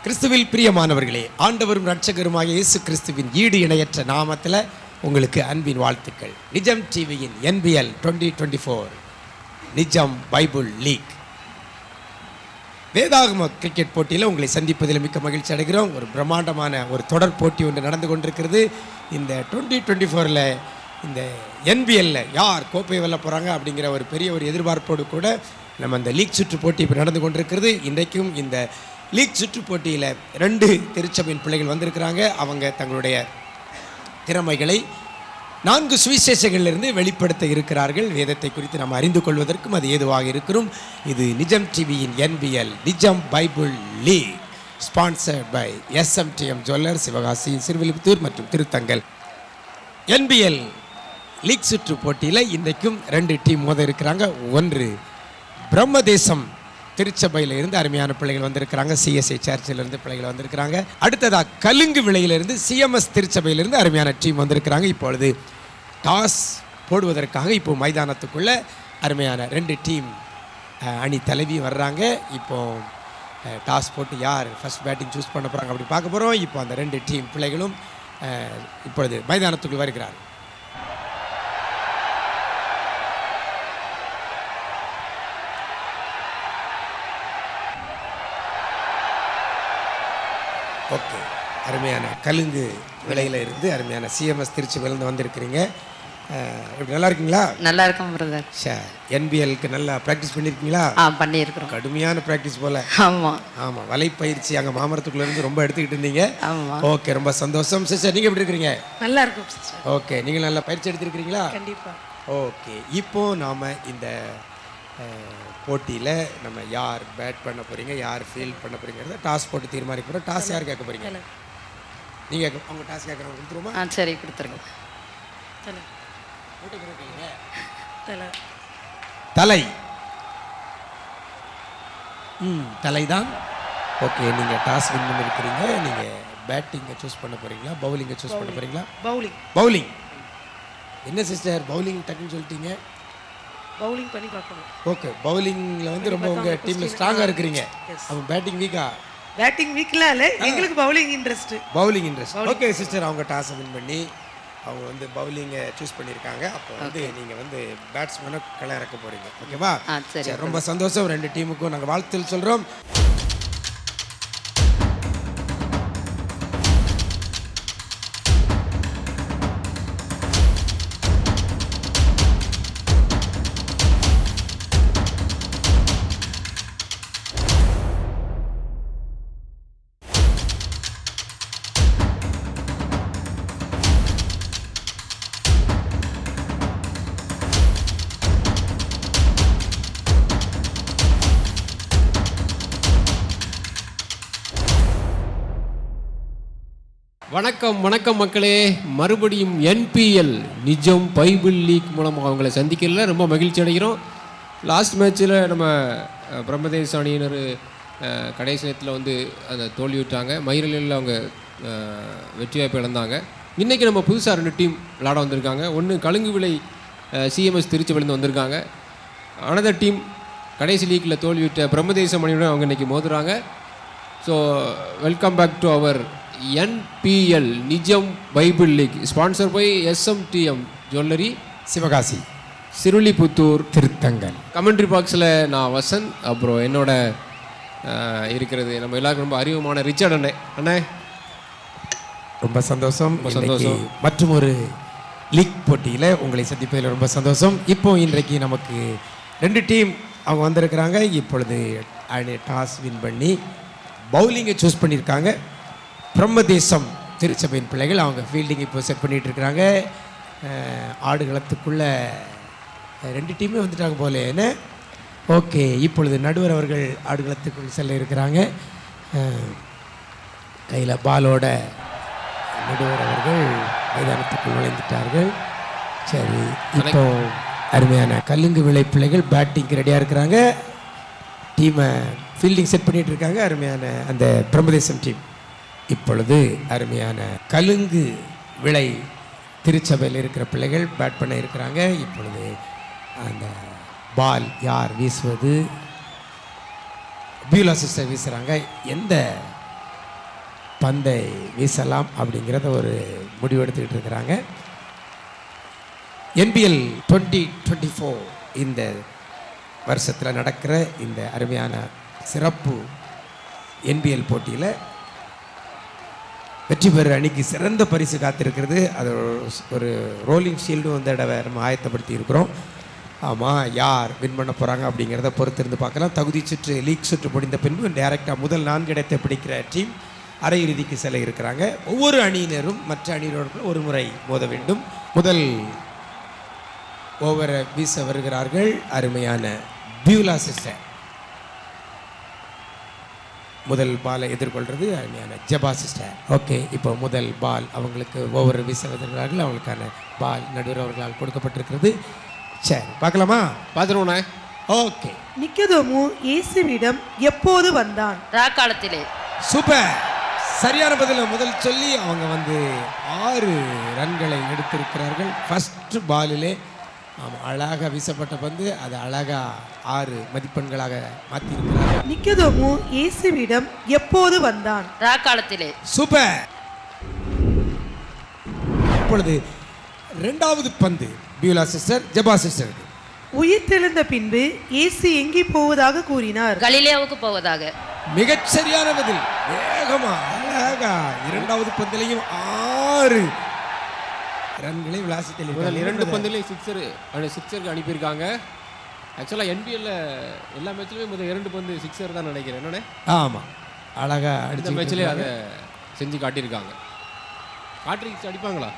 கிறிஸ்துவில் பிரியமானவர்களே, ஆண்டவரும் இரட்சகருமாக இயேசு கிறிஸ்துவின் ஈடு இணையற்ற நாமத்தில் உங்களுக்கு அன்பின் வாழ்த்துக்கள். நிஜம் டிவியின் NBL 2024 நிஜம் பைபிள் லீக் வேதாகம கிரிக்கெட் போட்டியில் உங்களை சந்திப்பதில் மிக்க மகிழ்ச்சி அடைகிறோம். ஒரு பிரம்மாண்டமான ஒரு தொடர் போட்டி ஒன்று நடந்து கொண்டிருக்கிறது. இந்த 2024 இந்த NBL யார் கோப்பை வெல்ல போகிறாங்க அப்படிங்கிற ஒரு பெரிய ஒரு எதிர்பார்ப்போடு கூட நம்ம அந்த லீக் சுற்று போட்டி இப்போ நடந்து கொண்டிருக்கிறது. இன்றைக்கும் இந்த லீக் சுற்று போட்டியில் 2 திருச்சபையின் பிள்ளைகள் வந்திருக்கிறாங்க. அவங்க தங்களுடைய திறமைகளை 4 சுவிசேஷங்களிலிருந்து வெளிப்படுத்த இருக்கிறார்கள். வேதத்தை குறித்து நாம் அறிந்து கொள்வதற்கும் அது ஏதுவாக இருக்கிறோம். இது நிஜம் டிவியின் NBL Nijam Bible league, sponsored by SMTM jeweller, Sivakasi, Srivilliputhur மற்றும் திருத்தங்கல். NBL லீக் சுற்று போட்டியில் இன்றைக்கும் 2 டீம் மோத இருக்கிறாங்க. ஒன்று பிரம்மதேசம் திருச்சபையில் இருந்து அருமையான பிள்ளைகள் வந்திருக்கிறாங்க. CSI சர்ச்சிலிருந்து பிள்ளைகள் வந்திருக்கிறாங்க. அடுத்ததாக கலுங்கு விலையிலிருந்து CMS திருச்சபையிலிருந்து அருமையான டீம் வந்திருக்கிறாங்க. இப்பொழுது டாஸ் போடுவதற்காக இப்போ மைதானத்துக்குள்ள அருமையான 2 டீம் அணி தலைவி வர்றாங்க. இப்போ டாஸ் போட்டு யார் ஃபர்ஸ்ட் பேட்டிங் சூஸ் பண்ண போகிறாங்க அப்படி பார்க்க போகிறோம். இப்போ அந்த 2 டீம் பிள்ளைகளும் இப்பொழுது மைதானத்துக்குள் வருகிறார்கள். ஓகே, அருமையான கலுங்கு விலையில் இருந்து அருமையான CMS திருச்சியிலேருந்து வந்திருக்கிறீங்க. எப்படி நல்லா இருக்கீங்களா? நல்லா இருக்கும் பிரதர். சார், NBLக்கு நல்லா ப்ராக்டிஸ் பண்ணியிருக்கீங்களா? பண்ணியிருக்கிறோம். கடுமையான ப்ராக்டிஸ் போல். ஆமாம் ஆமாம், வலைப்பயிற்சி அங்கே மாமரத்துக்குள்ளேருந்து ரொம்ப எடுத்துக்கிட்டு இருந்தீங்க. ஆமாம். ஓகே, ரொம்ப சந்தோஷம். சிஸ்டர், நீங்கள் எப்படி இருக்கிறீங்க? நல்லா இருக்கும் சிஸ்டர். ஓகே, நீங்கள் நல்லா பயிற்சி எடுத்துருக்கிறீங்களா? கண்டிப்பாக. ஓகே, இப்போ நாம் இந்த போட்டியில் நம்ம யார் பேட் பண்ண போகிறீங்க, யார் ஃபீல்ட் பண்ண போகிறீங்கிறத டாஸ் போட்டு தீர்மானிக்க போகிறோம். டாஸ் யார் கேட்க போகிறீங்க? நீங்கள் அவங்க டாஸ் கேட்குறவங்க கொடுத்துருவோமா? சரி, கொடுத்துருங்க. தலை. தலைதான். ஓகே, நீங்கள் டாஸ் வின் பண்ணியிருக்கிறீங்க. நீங்கள் பேட்டிங்கை சூஸ் பண்ண போகிறீங்களா, பவுலிங்கை சூஸ் பண்ண போகிறீங்களா? பவுலிங். என்ன சிஸ்டர் பவுலிங் டக்குன்னு சொல்லிட்டீங்க? பவுலிங் பண்ணி பார்க்கணும். ஓகே, பவுலிங்கில் வந்து ரொம்ப உங்கள் டீமில் ஸ்ட்ராங்காக இருக்கிறீங்க. அவங்க பேட்டிங் வீக்கா? பேட்டிங் வீக்லாம் இல்லை, எங்களுக்கு பவுலிங் இன்ட்ரெஸ்ட். ஓகே சிஸ்டர், அவங்க டாஸை வின் பண்ணி அவங்க வந்து பவுலிங்கை சூஸ் பண்ணியிருக்காங்க. அப்போ வந்து நீங்கள் வந்து பேட்ஸ்மேனை களை இறக்க போகிறீங்க. ஓகேவா? சரி, ரொம்ப சந்தோஷம். 2 டீமுக்கும் நாங்கள் வாழ்த்துக்கள் சொல்கிறோம். வணக்கம் மக்களே. மறுபடியும் NPL நிஜம் பைபிள் லீக் மூலமாக அவங்களை சந்திக்கல ரொம்ப மகிழ்ச்சி அடைகிறோம். லாஸ்ட் மேட்ச்சில் நம்ம பிரம்மதேச அணியினர் கடைசி நேரத்தில் வந்து அதை தோல்விவிட்டாங்க. மயிரில் அவங்க வெற்றி வாய்ப்பு இழந்தாங்க. இன்றைக்கி நம்ம புதுசாக 2 டீம் விளாட வந்திருக்காங்க. ஒன்று கலுங்கு விலை CMS திருச்சியிலேருந்து வந்திருக்காங்க. அனதர் டீம் கடைசி லீக்கில் தோல்விவிட்ட பிரம்மதேச அணியுடன் அவங்க இன்றைக்கி மோதுறாங்க. So welcome back to our NPL நிஜம் Bible league, sponsor by SMTM jewellery, Sivakasi, Srivilliputhur, Thiruthangal. Commentary பாக்ஸில் நான் வசன், அப்புறம் என்னோட இருக்கிறது நம்ம எல்லாருக்கும் ரொம்ப அறிமுகமான ரிச்சர்ட் அண்ணே. ரொம்ப சந்தோஷம். மற்றும் ஒரு லீக் போட்டியில் உங்களை சந்திப்பதில் ரொம்ப சந்தோஷம். இப்போ இன்றைக்கு நமக்கு 2 டீம் அவங்க வந்திருக்கிறாங்க. இப்பொழுது டாஸ் வின் பண்ணி பவுலிங்கை சூஸ் பண்ணியிருக்காங்க. பிரம்மதேசம் திருச்சபையின் பிள்ளைகள் அவங்க ஃபீல்டிங் இப்போ செட் பண்ணிகிட்டு இருக்கிறாங்க. ஆடுகளத்துக்குள்ள 2 டீமே வந்துட்டாங்க போல என்ன. ஓகே, இப்பொழுது நடுவர் அவர்கள் ஆடுகளத்துக்குள் செல்ல இருக்கிறாங்க. கையில் பாலோட நடுவர் அவர்கள் மைதானத்துக்குள் நுழைந்துட்டார்கள். சரி, இப்போ அருமையான கல்லுங்கு விளை பிள்ளைகள் பேட்டிங்க்கு ரெடியாக இருக்கிறாங்க. டீமை ஃபீல்டிங் செட் பண்ணிட்டு இருக்காங்க. அருமையான அந்த பிரம்மதேசம் டீம். இப்பொழுது அருமையான கலுங்கு விளை திருச்சபையில் இருக்கிற பிள்ளைகள் பேட் பண்ண இருக்கிறாங்க. இப்பொழுது அந்த பால் யார் வீசுவது? Beulah sister வீசுகிறாங்க. எந்த பந்தை வீசலாம் அப்படிங்கிறத ஒரு முடிவு எடுத்துக்கிட்டு இருக்கிறாங்க. NBL 2024 இந்த வருஷத்தில் நடக்கிற இந்த அருமையான சிறப்பு NBL போட்டியில் வெற்றி பெற அணிக்கு சிறந்த பரிசு காத்திருக்கிறது. அது ஒரு ரோலிங் ஷீல்டும் இந்த தடவை நம்ம ஆயத்தப்படுத்தி இருக்கிறோம். ஆமாம், யார் வின் பண்ண போகிறாங்க அப்படிங்கிறத பொறுத்திருந்து பார்க்கலாம். தகுதி சுற்று லீக் சுற்று முடிந்த பின்பு டைரெக்டாக முதல் 4 இடத்தை பிடிக்கிற டீம் அரையிறுதிக்கு செல்ல இருக்கிறாங்க. ஒவ்வொரு அணியினரும் மற்ற அணியினருக்கும் ஒரு முறை மோத வேண்டும். முதல் ஓவரை வீச வருகிறார்கள் அருமையான பியூலா சிஸ்டர். முதல் பாலை எதிர்கொள்கிறது அருமையான ஜெபா சிஸ்டர். ஓகே, இப்போ முதல் பால் அவங்களுக்கு ஓவர் வீச வருகிறார்கள். அவங்களுக்கான பால் நடுவர் அவர்களால் கொடுக்கப்பட்டிருக்கிறது. சரி, பார்க்கலாமா? பார்த்துருவோண்ணே. ஓகே. நிக்கதோமு இயேசுவிடம் எப்போது வந்தான்? ராக்காலத்திலே. சூப்பர், சரியான பதில முதல் சொல்லி அவங்க 6 ரன்களை எடுத்திருக்கிறார்கள். ஃபர்ஸ்ட் பாலிலே அழகாக வீசப்பட்ட பந்து அது அழகாக 6 மதிப்பெண்களாக மாற்றியிருக்கிறார்கள். நிக்கதோமு இயேசுவிடம் எப்போது வந்தான்? ராக்காலத்திலே. சூப்பர். இப்பொழுது 2வது பந்து பியூலா சிஸ்டர் ஜெபா சிஸ்டர். உயிர்த்தெழுந்த பின்பு இயேசு எங்கே போவதாக கூறினார்? கலிலேயாவுக்கு போவதாக. மிகச்சரியான பதில். வேகமா அழகா 2வது பந்திலையும் 6 ரன்களை விளாசி முதல் 2 பந்துலேயும் சிக்ஸருக்கு அனுப்பியிருக்காங்க. ஆக்சுவலாக NBL எல்லா மேட்ச்லையுமே முதல் 2 பந்து சிக்ஸர் தான் நினைக்கிறேன். என்னண்ணே? ஆமாம், அழகா அடுத்த மேட்ச்லேயே அதை செஞ்சு காட்டியிருக்காங்க. காட்ரிக்ஸ் அடிப்பாங்களா?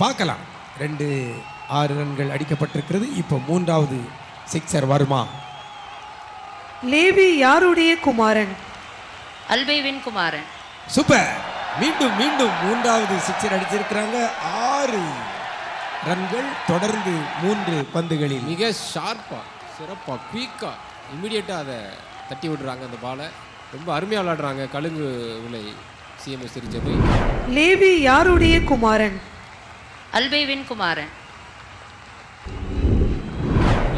பார்க்கலாம். 6 ரன்கள் அடிக்கப்பட்டிருக்கிறது. இப்போ 3வது சிக்ஸர் வருமா? லேவி யாருடைய குமாரன்? அல்பேவின் குமாரன். சூப்பர். மீண்டும் 3வது சிக்ஸர் அடிச்சிருக்கிறாங்க. 6 ரன்கள் தொடர்ந்து 3 பந்துகளில். மிக ஷார்ப்பாக சிறப்பாக குயிக்காக இம்மிடியேட்டாக அதை தட்டி விடுறாங்க. அந்த பாலை ரொம்ப அருமையாக விளையாடுறாங்க கலுங்கு விளை CMS திருச்சபை. லேவி யாருடைய குமாரன்? அல்பேவின் குமாரன்.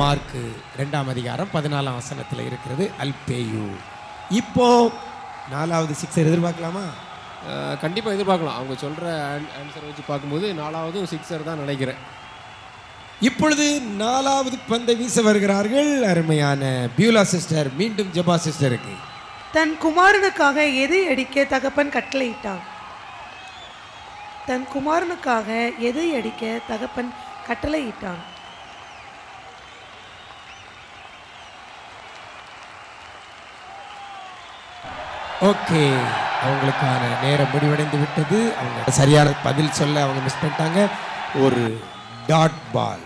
மார்க் 2ஆம் அதிகாரம் 14ஆம் வசனத்தில் இருக்கிறது அல்பேயு. இப்போ 4வது சிக்ஸர் எதிர்பார்க்கலாமா? கண்டிப்பாக எதிர்பார்க்கலாம். அவங்க சொல்கிற ஆன்சரை வச்சு பார்க்கும்போது 4வதும் சிக்ஸர் தான் நினைக்கிறேன். இப்பொழுது 4வது பந்தை வீச வருகிறார்கள் அருமையான பியூலா சிஸ்டர். மீண்டும் ஜெபா சிஸ்டருக்கு. தன் குமாரனுக்காக எதை அடிக்க தகப்பன் கட்டளையிட்டான்? தன் குமாரனுக்காக எதை அடிக்க தகப்பன் கட்டளையிட்டான்? ஓகே, அவங்களுக்கான நேரம் முடிவடைந்து விட்டது. அவங்க சரியான பதில் சொல்ல அவங்க மிஸ் பண்ணிட்டாங்க. ஒரு டாட் பால்.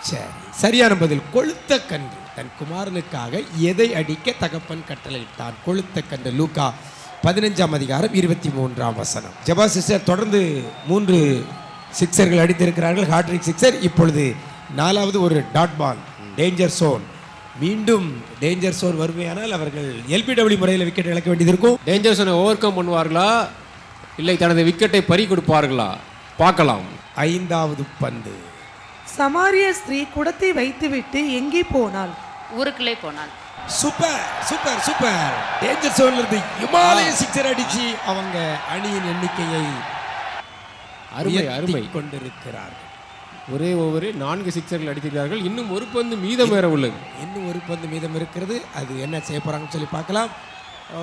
சரி, சரியான பதில் கொளுத்த கன்று. தன் குமாரனுக்காக எதை அடிக்க தகப்பன் கட்டளையிட்டான்? கொளுத்த கன்று. லூக்கா 15ஆம் அதிகாரம் 23ஆம் வசனம். ஜெபா சிஸ்டர் தொடர்ந்து 3 சிக்ஸர்கள் அடித்திருக்கிறார்கள், ஹாட்ரிக் சிக்ஸர். இப்பொழுது 4வது ஒரு டாட் பால், டேஞ்சர் சோன். மீண்டும் டேஞ்சர் சோன் வருமையானால் அவர்கள் LBW முறையில் விக்கெட் இழக்க வேண்டியது இருக்கும். டேஞ்சர் சோனை ஓவர் கம் பண்ணுவார்களா இல்லை தனது விக்கெட்டை பறி கொடுப்பார்களா? பார்க்கலாம். 5வது பந்து. சமாரிய ஸ்திரீ குடத்தை வைத்துவிட்டு எங்கே போனாள்? ஊருக்குள்ளே போனாள். Super super super. டேஞ்சர் சோன்ல இருந்து இமாலய சிக்ஸர் அடிச்சு அவங்க அணியின் எண்ணிக்கையை அருமை கொண்டிருக்கிறார்கள். ஒரே ஓவரில் 4 சிக்ஸர்கள் அடித்திருக்கிறார்கள். இன்னும் ஒரு பந்து மீதம் வேற உள்ளது. இன்னும் ஒரு பந்து மீதம் இருக்கிறது. அது என்ன செய்ய போறாங்கன்னு சொல்லி பார்க்கலாம்.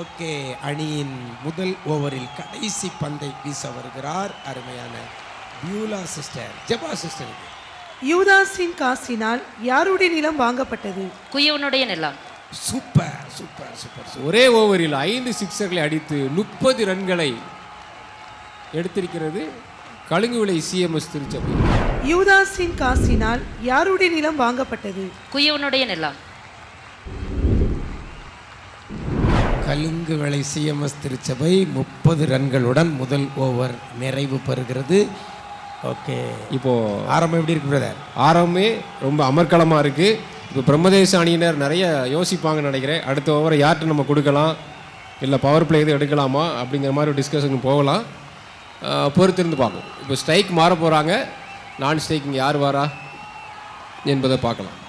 ஓகே, அணியின் முதல் ஓவரில் கடைசி பந்தை வீச வருகிறார் அருமையான பியூலா சிஸ்டர். ஜெபா சிஸ்டர். யூதாஸின் காசினால் யாருடைய நிலம் வாங்கப்பட்டது? குயவனுடைய நிலம். Super super super. ஒரே ஓவரில் 5 சிக்ஸர்களை அடித்து 30 ரன்களை எடுத்திருக்கிறது கழுங்கு விலை சிஎம்எஸ் திருச்சபை. யூதாஸின் காசினால் யாருடைய நிலம் வாங்கப்பட்டது? குயவனுடைய நிலம். கலுங்கு விளை சிஎம்எஸ் திருச்சபை 30 ரன்களுடன் முதல் ஓவர் நிறைவு பெறுகிறது. ஓகே, இப்போது ஆரம்பம் எப்படி இருக்கு பிரதர்? ஆரம்பமே ரொம்ப அமர்க்களமாக இருக்குது. இப்போ பிரம்மதேச அணியினர் நிறைய யோசிப்பாங்கன்னு நினைக்கிறேன். அடுத்த ஓவரை யார்கிட்ட நம்ம கொடுக்கலாம், இல்லை பவர் பிளே எதுவும் எடுக்கலாமா அப்படிங்கிற மாதிரி ஒரு டிஸ்கஷன் போகலாம். பொறுத்திருந்து பார்ப்போம். இப்போ ஸ்ட்ரைக் மாற போகிறாங்க. நான் ஸ்ட்ரைக் இங்கே யார் வாரா என்பதை பார்க்கலாம்.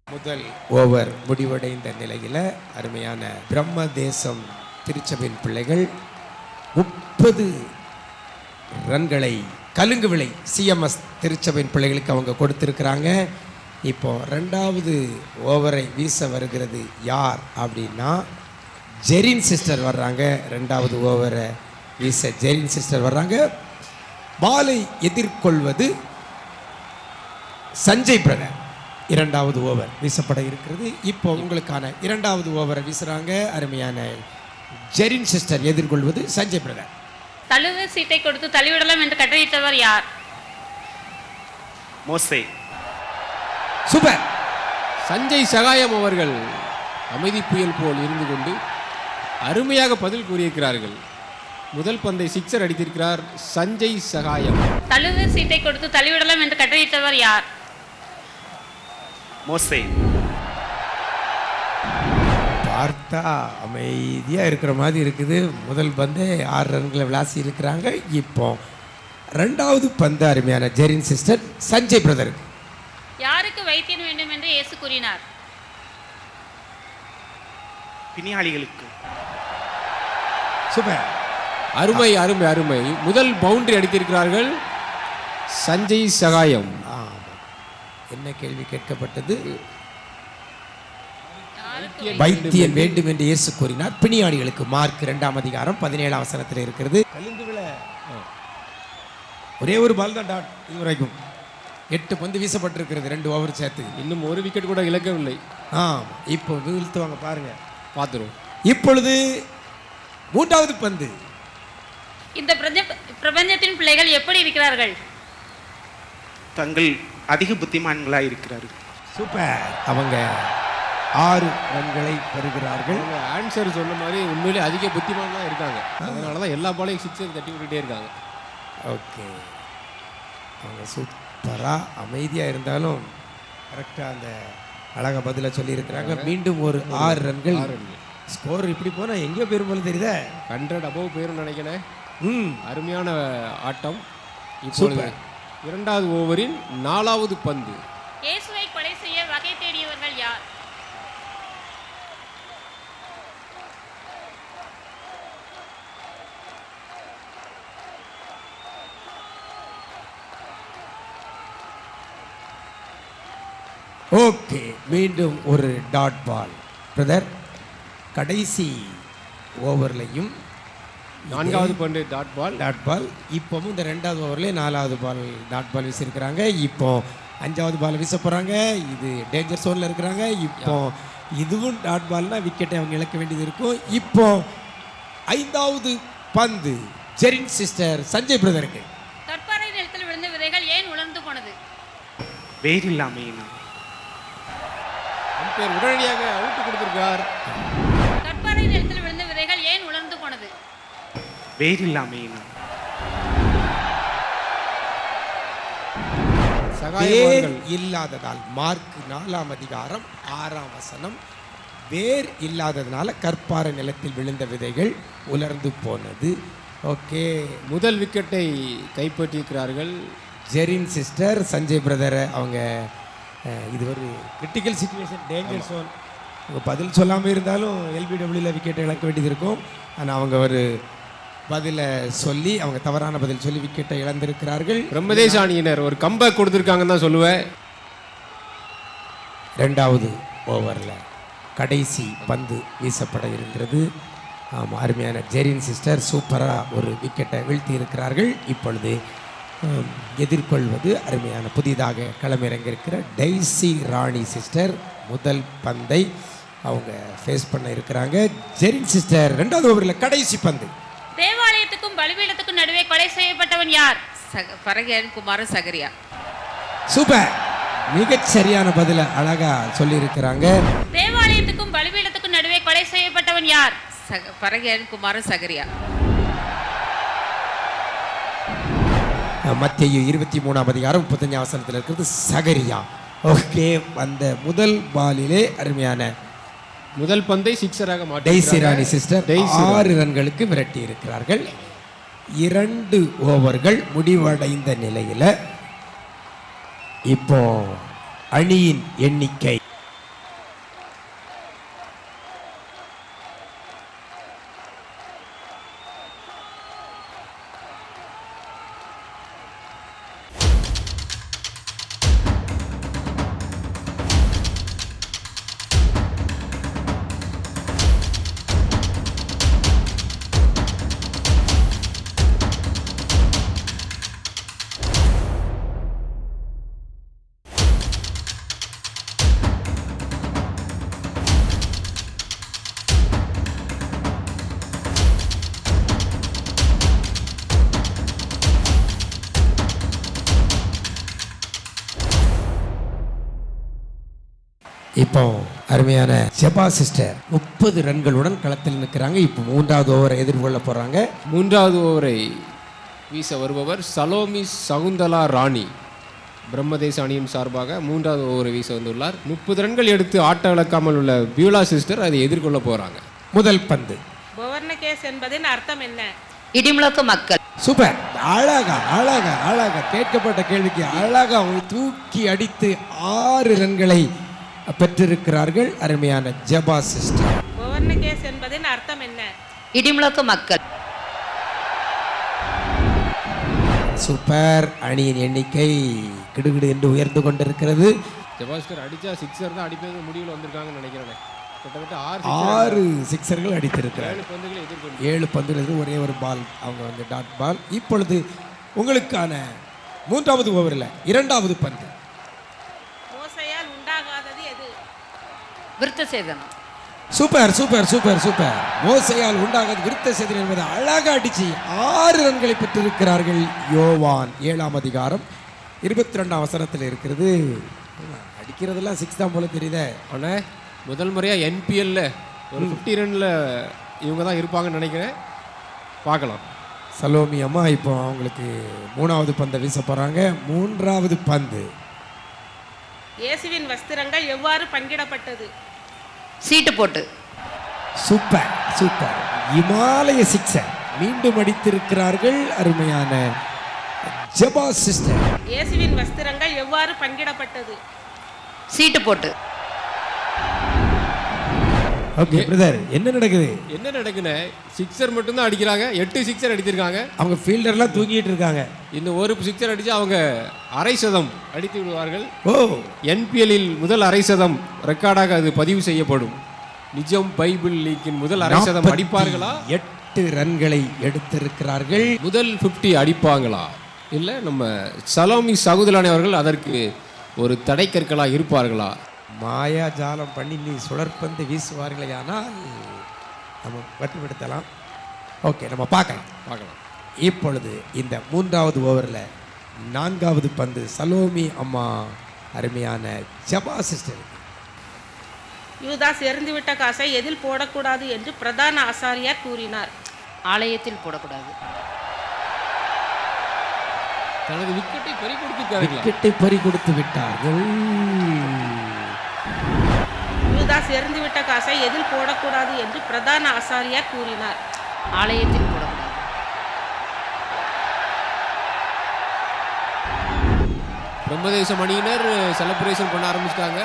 முதல் ஓவர் முடிவடைந்த நிலையில் அருமையான பிரம்மதேசம் திருச்சபையின் பிள்ளைகள் 30 ரன்களை கலுங்கு விளை சிஎம்எஸ் திருச்சபையின் பிள்ளைகளுக்கு அவங்க கொடுத்துருக்குறாங்க. இப்போ 2வது ஓவரை வீச வருகிறது யார் அப்படின்னா ஜெரின் சிஸ்டர் வர்றாங்க. 2வது ஓவரை வீச ஜெரின் சிஸ்டர் வர்றாங்க. பாலை எதிர்கொள்வது சஞ்சய் பிரதர். 2வது ஓவர் வீசப்பட இருக்கிறது. இப்போ உங்களுக்கான 2வது ஓவரை வீசுறாங்க அருமையான ஜெரின் சிஸ்டர். எதிர்கொள்வது சஞ்சய் பிரதர். தழுவு சீட்டை கொடுத்து தள்ளிவிடலாம் என்று கட்டளையிட்டவர் யார்? மோசே. சூப்பர். சஞ்சய் சகாயம் அவர்கள் அமைதி புயல் போல் இருந்து கொண்டு அருமையாக பதில் கூறியிருக்கிறார்கள். முதல் பந்தை சிக்ஸர் அடித்திருக்கிறார் சஞ்சய் சகாயம். தழுவு சீட்டை கொடுத்து தள்ளிவிடலாம் என்று கட்டளையிட்டவர் யார்? மோசே. பார்த்தா அமைதியாக இருக்கிற மாதிரி இருக்குது. முதல் பந்து 6 ரன்களை விளாசி இருக்கிறாங்க. இப்போ 2வது பந்து அருமையான ஜெரின் சிஸ்டர் சஞ்சய் பிரதருக்கு. யாருக்கு வைத்தியம் வேண்டும் என்று இயேசு கூறினார்? பிணியாளிகளுக்கு. சூப்பர். அருமை அருமை அருமை. முதல் பவுண்டரி அடித்திருக்கிறார்கள் சஞ்சய் சகாயம். ஆமாம். என்ன கேள்வி கேட்கப்பட்டது? வைத்தியன் வேண்டும் என்று இயேசு கூறினார். பிணியாளிகளுக்கு. மார்க் 2ஆம் அதிகாரம் 17ஆம் வசனத்தில் இருக்கிறது. கலிந்து விழ ஒரே ஒரு பால் தான் டாட். இதுவரைக்கும் 8 பந்து வீசப்பட்டிருக்கிறது 2 ஓவர் சேர்த்து. இன்னும் ஒரு விக்கெட் கூட இழக்கவில்லை. இப்போ வீழ்த்துவாங்க பாருங்க, பார்த்துருவோம். இப்பொழுது 3வது பந்து. இந்த பிரபஞ்சத்தின் பிள்ளைகள் எப்படி இருக்கிறார்கள்? தங்கள் அதிக புத்திமான்களாக இருக்கிறார்கள். சூப்பர். அவங்க 6 ரன்களை பெறுகிறார்கள். ஆன்சர் சொன்ன மாதிரி உண்மையிலே அதிக புத்திமானாக இருக்காங்க. அதனால தான் எல்லா பாலையும் சிக்ஸர் தட்டி விட்டுட்டே இருக்காங்க. ஓகே, அவங்க சூப்பராக அமைதியாக இருந்தாலும் கரெக்டாக அந்த அழகாக பதிலை சொல்லியிருக்கிறாங்க. மீண்டும் ஒரு 6 ரன்கள். ஸ்கோர் இப்படி போனால் எங்கேயோ பெரும்பாலும் தெரியுதா? 100 அபவ் பேரும் நினைக்கிறேன். அருமையான ஆட்டம். இப்பொழுது 2வது ஓவரின் 4வது பந்து. இயேசுவை கொலை செய்ய வகை தேடியவர்கள் யார்? ஓகே, மீண்டும் ஒரு டாட் பால். பிரதர், கடைசி ஓவர்லையும் 4வது பந்து டாட் பால். இப்போவும் இந்த 2வது ஓவர்லேயே 4வது பால் டாட் பால் வீசியிருக்கிறாங்க. இப்போ 5வது பால் வீச போகிறாங்க. இது டேஞ்சர் சோனில் இருக்கிறாங்க. இப்போ இதுவும் டாட் பால்னால் விக்கெட்டை அவங்க இழக்க வேண்டியது இருக்கும். இப்போ 5வது பந்து ஜெரின் சிஸ்டர் சஞ்சய் பிரதருக்கு. கற்பாறை நிலத்தில் விழுந்த விதைகள் ஏன் உலர்ந்து போனது? வேறில்லாமையினால். அம்பையர் உடனடியாக அவுட் கொடுத்திருக்கார். கற்பாறை நிலத்தில் விழுந்த விதைகள் ஏன் உலர்ந்து போனது? வேறில்லாமையினால். வேர் இல்லாததால். மார்க் 4ஆம் அதிகாரம் 6ஆம் வசனம். வேர் இல்லாததுனால கற்பாறை நிலத்தில் விழுந்த விதைகள் உலர்ந்து போனது. ஓகே, முதல் விக்கெட்டை கைப்பற்றியிருக்கிறார்கள் ஜெரின் சிஸ்டர் சஞ்சய் பிரதரை. அவங்க இது ஒரு கிரிட்டிக்கல் சிச்சுவேஷன், டேஞ்சர் சோன். அவங்க பதில் சொல்லாமல் இருந்தாலும் எல்பிடபிள்யூவில் விக்கெட்டை இழக்க வேண்டியது இருக்கும். ஆனால் அவங்க ஒரு பதிலை சொல்லி அவங்க தவறான பதில் சொல்லி விக்கெட்டை இழந்திருக்கிறார்கள். பிரம்மதேச அணியினர் ஒரு கம்பேக் கொடுத்துருக்காங்கன்னு தான் சொல்லுவேன். 2வது ஓவரில் கடைசி பந்து வீசப்பட இருக்கிறது. ஆமாம், அருமையான ஜெரின் சிஸ்டர் சூப்பராக ஒரு விக்கெட்டை வீழ்த்தி இருக்கிறார்கள். இப்பொழுது எதிர்கொள்வது அருமையான புதிதாக களமிறங்கியிருக்கிற டெய்சி ராணி சிஸ்டர். முதல் பந்தை அவங்க ஃபேஸ் பண்ண இருக்கிறாங்க. ஜெரின் சிஸ்டர் 2வது ஓவரில் கடைசி பந்து. தேவாலயத்துக்கும் பலிபீடத்துக்கும் நடுவே கொலை செய்யப்பட்டவன் யார்? பரகேன் குமார சகரியா. சூப்பர், மிகச் சரியான பதிலை அழகா சொல்லியிருக்கிறாங்க. தேவாலயத்துக்கும் பலிபீடத்துக்கும் நடுவே கொலை செய்யப்பட்டவன் யார்? பரகேன் குமார சகரியா. மத்தேயு 23ஆம் அதிகாரம் 35ஆம் வசனத்தில் இருக்கிறது சகரியா. ஓகே, அந்த முதல் பாலிலே அருமையான முதல் பந்தை சிக்ஸராக டெய்சி ராணி சிஸ்டர் 6 ரன்களுக்கு விரட்டி இருக்கிறார்கள். 2 ஓவர்கள் முடிவடைந்த நிலையில் இப்போ அணியின் எண்ணிக்கை இப்போ அருமையான ஜெபா சிஸ்டர் 30 ரன்களுடன் களத்தில் நிற்கிறாங்க. இப்போ 3வது ஓவரை எதிர்கொள்ள போறாங்க. 3வது ஓவரை வீச வருபவர் சலோமி சகுந்தலா ராணி. பிரம்மதேச அணியின் சார்பாக 3வது ஓவரை வீச வந்துள்ளார். 30 ரன்கள் எடுத்து ஆட்ட இழக்காமல் உள்ள பியூலா சிஸ்டர் அதை எதிர்கொள்ள போறாங்க. முதல் பந்து. புவர்ணகேஸ் என்பதின் அர்த்தம் என்ன? இடிமுழக்க மக்கள். சூப்பர், அழகா அழகா அழகா கேட்கப்பட்ட கேள்விக்கு அழகா தூக்கி அடித்து 6 ரன்களை பெற்றிருக்கிறார்கள் அருமையான ஜெபா சிஸ்டர். புவர்ணகேஸ் என்பதின் அர்த்தம் என்ன? இடிமுழக்க மக்கள். சூப்பர், அணியின் எண்ணிக்கை கிடுகிடு என்று உயர்ந்து கொண்டிருக்கிறது. ஜெபாஸ்கர் அடிச்சா சிக்ஸர் தான் அடிப்பது முடிவில் வந்திருக்காங்கன்னு நினைக்கிறேன். கிட்டத்தட்ட 6 சிக்ஸர்கள் அடித்திருக்கிறார். 7 பந்துகளை எதிர்கொண்டு 7 பந்துகள் ஒரே ஒரு பால் அவங்க வந்து டாட் பால். இப்பொழுது உங்களுக்கான 3வது ஓவரில் 2வது பந்து. மோசையால் உண்டாகாதது எது? விருத்த சேதனம். Super super super super. மோசையால் உண்டாகாத விருத்த சேதனம் என்பதை அழகா அடிச்சு 6 ரன்களை பெற்றிருக்கிறார்கள். யோவான் 7ஆம் அதிகாரம் 22ஆம் வசனத்தில் இருக்கிறது. அடிக்கிறதெல்லாம் 6 தான் போல தெரியுதே. ஆனால் முதல் முறையாக என்பிஎல்ல ஒரு 50 ரன்னில் இவங்க தான் இருப்பாங்கன்னு நினைக்கிறேன். பார்க்கலாம். சலோமி அம்மா இப்போ அவங்களுக்கு 3வது பந்தை வீச போகிறாங்க. 3வது பந்து. இயேசுவின் வஸ்திரங்கள் எவ்வாறு பங்கிடப்பட்டது? சீட்டு போட்டு. சூப்பர் சூப்பர், இமாலய சிக்ஸர் மீண்டும் அடித்திருக்கிறார்கள் அருமையான ஜெபா சிஸ்டர். இயேசுவின் வஸ்திரங்கள் எவ்வாறு பங்கிடப்பட்டது? சீட்டு போட்டு. ஓகே பிரதர், என்ன நடக்குது? என்ன நடக்குன்னு சிக்ஸர் மட்டும்தான் அடிக்கிறாங்க. 8 சிக்ஸர் அடித்திருக்காங்க. அவங்க ஃபீல்டர்லாம் தூங்கிட்டு இருக்காங்க. இன்னும் ஒரு சிக்ஸர் அடித்து அவங்க அரை சதம் அடித்து விடுவார்கள். ஓ, என்பிஎல்லில் முதல் அரை சதம் ரெக்கார்டாக அது பதிவு செய்யப்படும். நிஜம் பைபிள் லீக்கின் முதல் அரை சதம் அடிப்பார்களா? 8 ரன்களை எடுத்திருக்கிறார்கள். முதல் 50 அடிப்பாங்களா? இல்லை நம்ம சலோமி சகுந்தலானி அவர்கள் அதற்கு ஒரு தடைக்கற்களாக இருப்பார்களா? மாயா ஜாலம் பண்ணி நீ சுழற்பந்து வீசுவார்களே, ஆனால் நம்ம கட்டுப்படுத்தலாம். ஓகே, நம்ம பார்க்கலாம். இப்பொழுது இந்த 3வது ஓவரில் 4வது பந்து சலோமி அம்மா அருமையான ஜெபா சிஸ்டர். யூதாஸ் எறிந்துவிட்ட காசை எதில் போடக்கூடாது என்று பிரதான ஆசாரியார் கூறினார்? ஆலயத்தில் போடக்கூடாது. தனது விக்கெட்டை பறி கொடுத்து விட்டார்கள். யூதாஸ் எறிந்துவிட்ட காசை எதில் போடக்கூடாது என்று பிரதான ஆசாரியார் கூறினார்? ஆலயத்தில் போடக்கூடாது. பிரம்மதேசம் அணியினர் செலிப்ரேஷன் பண்ண ஆரம்பிச்சிட்டாங்க.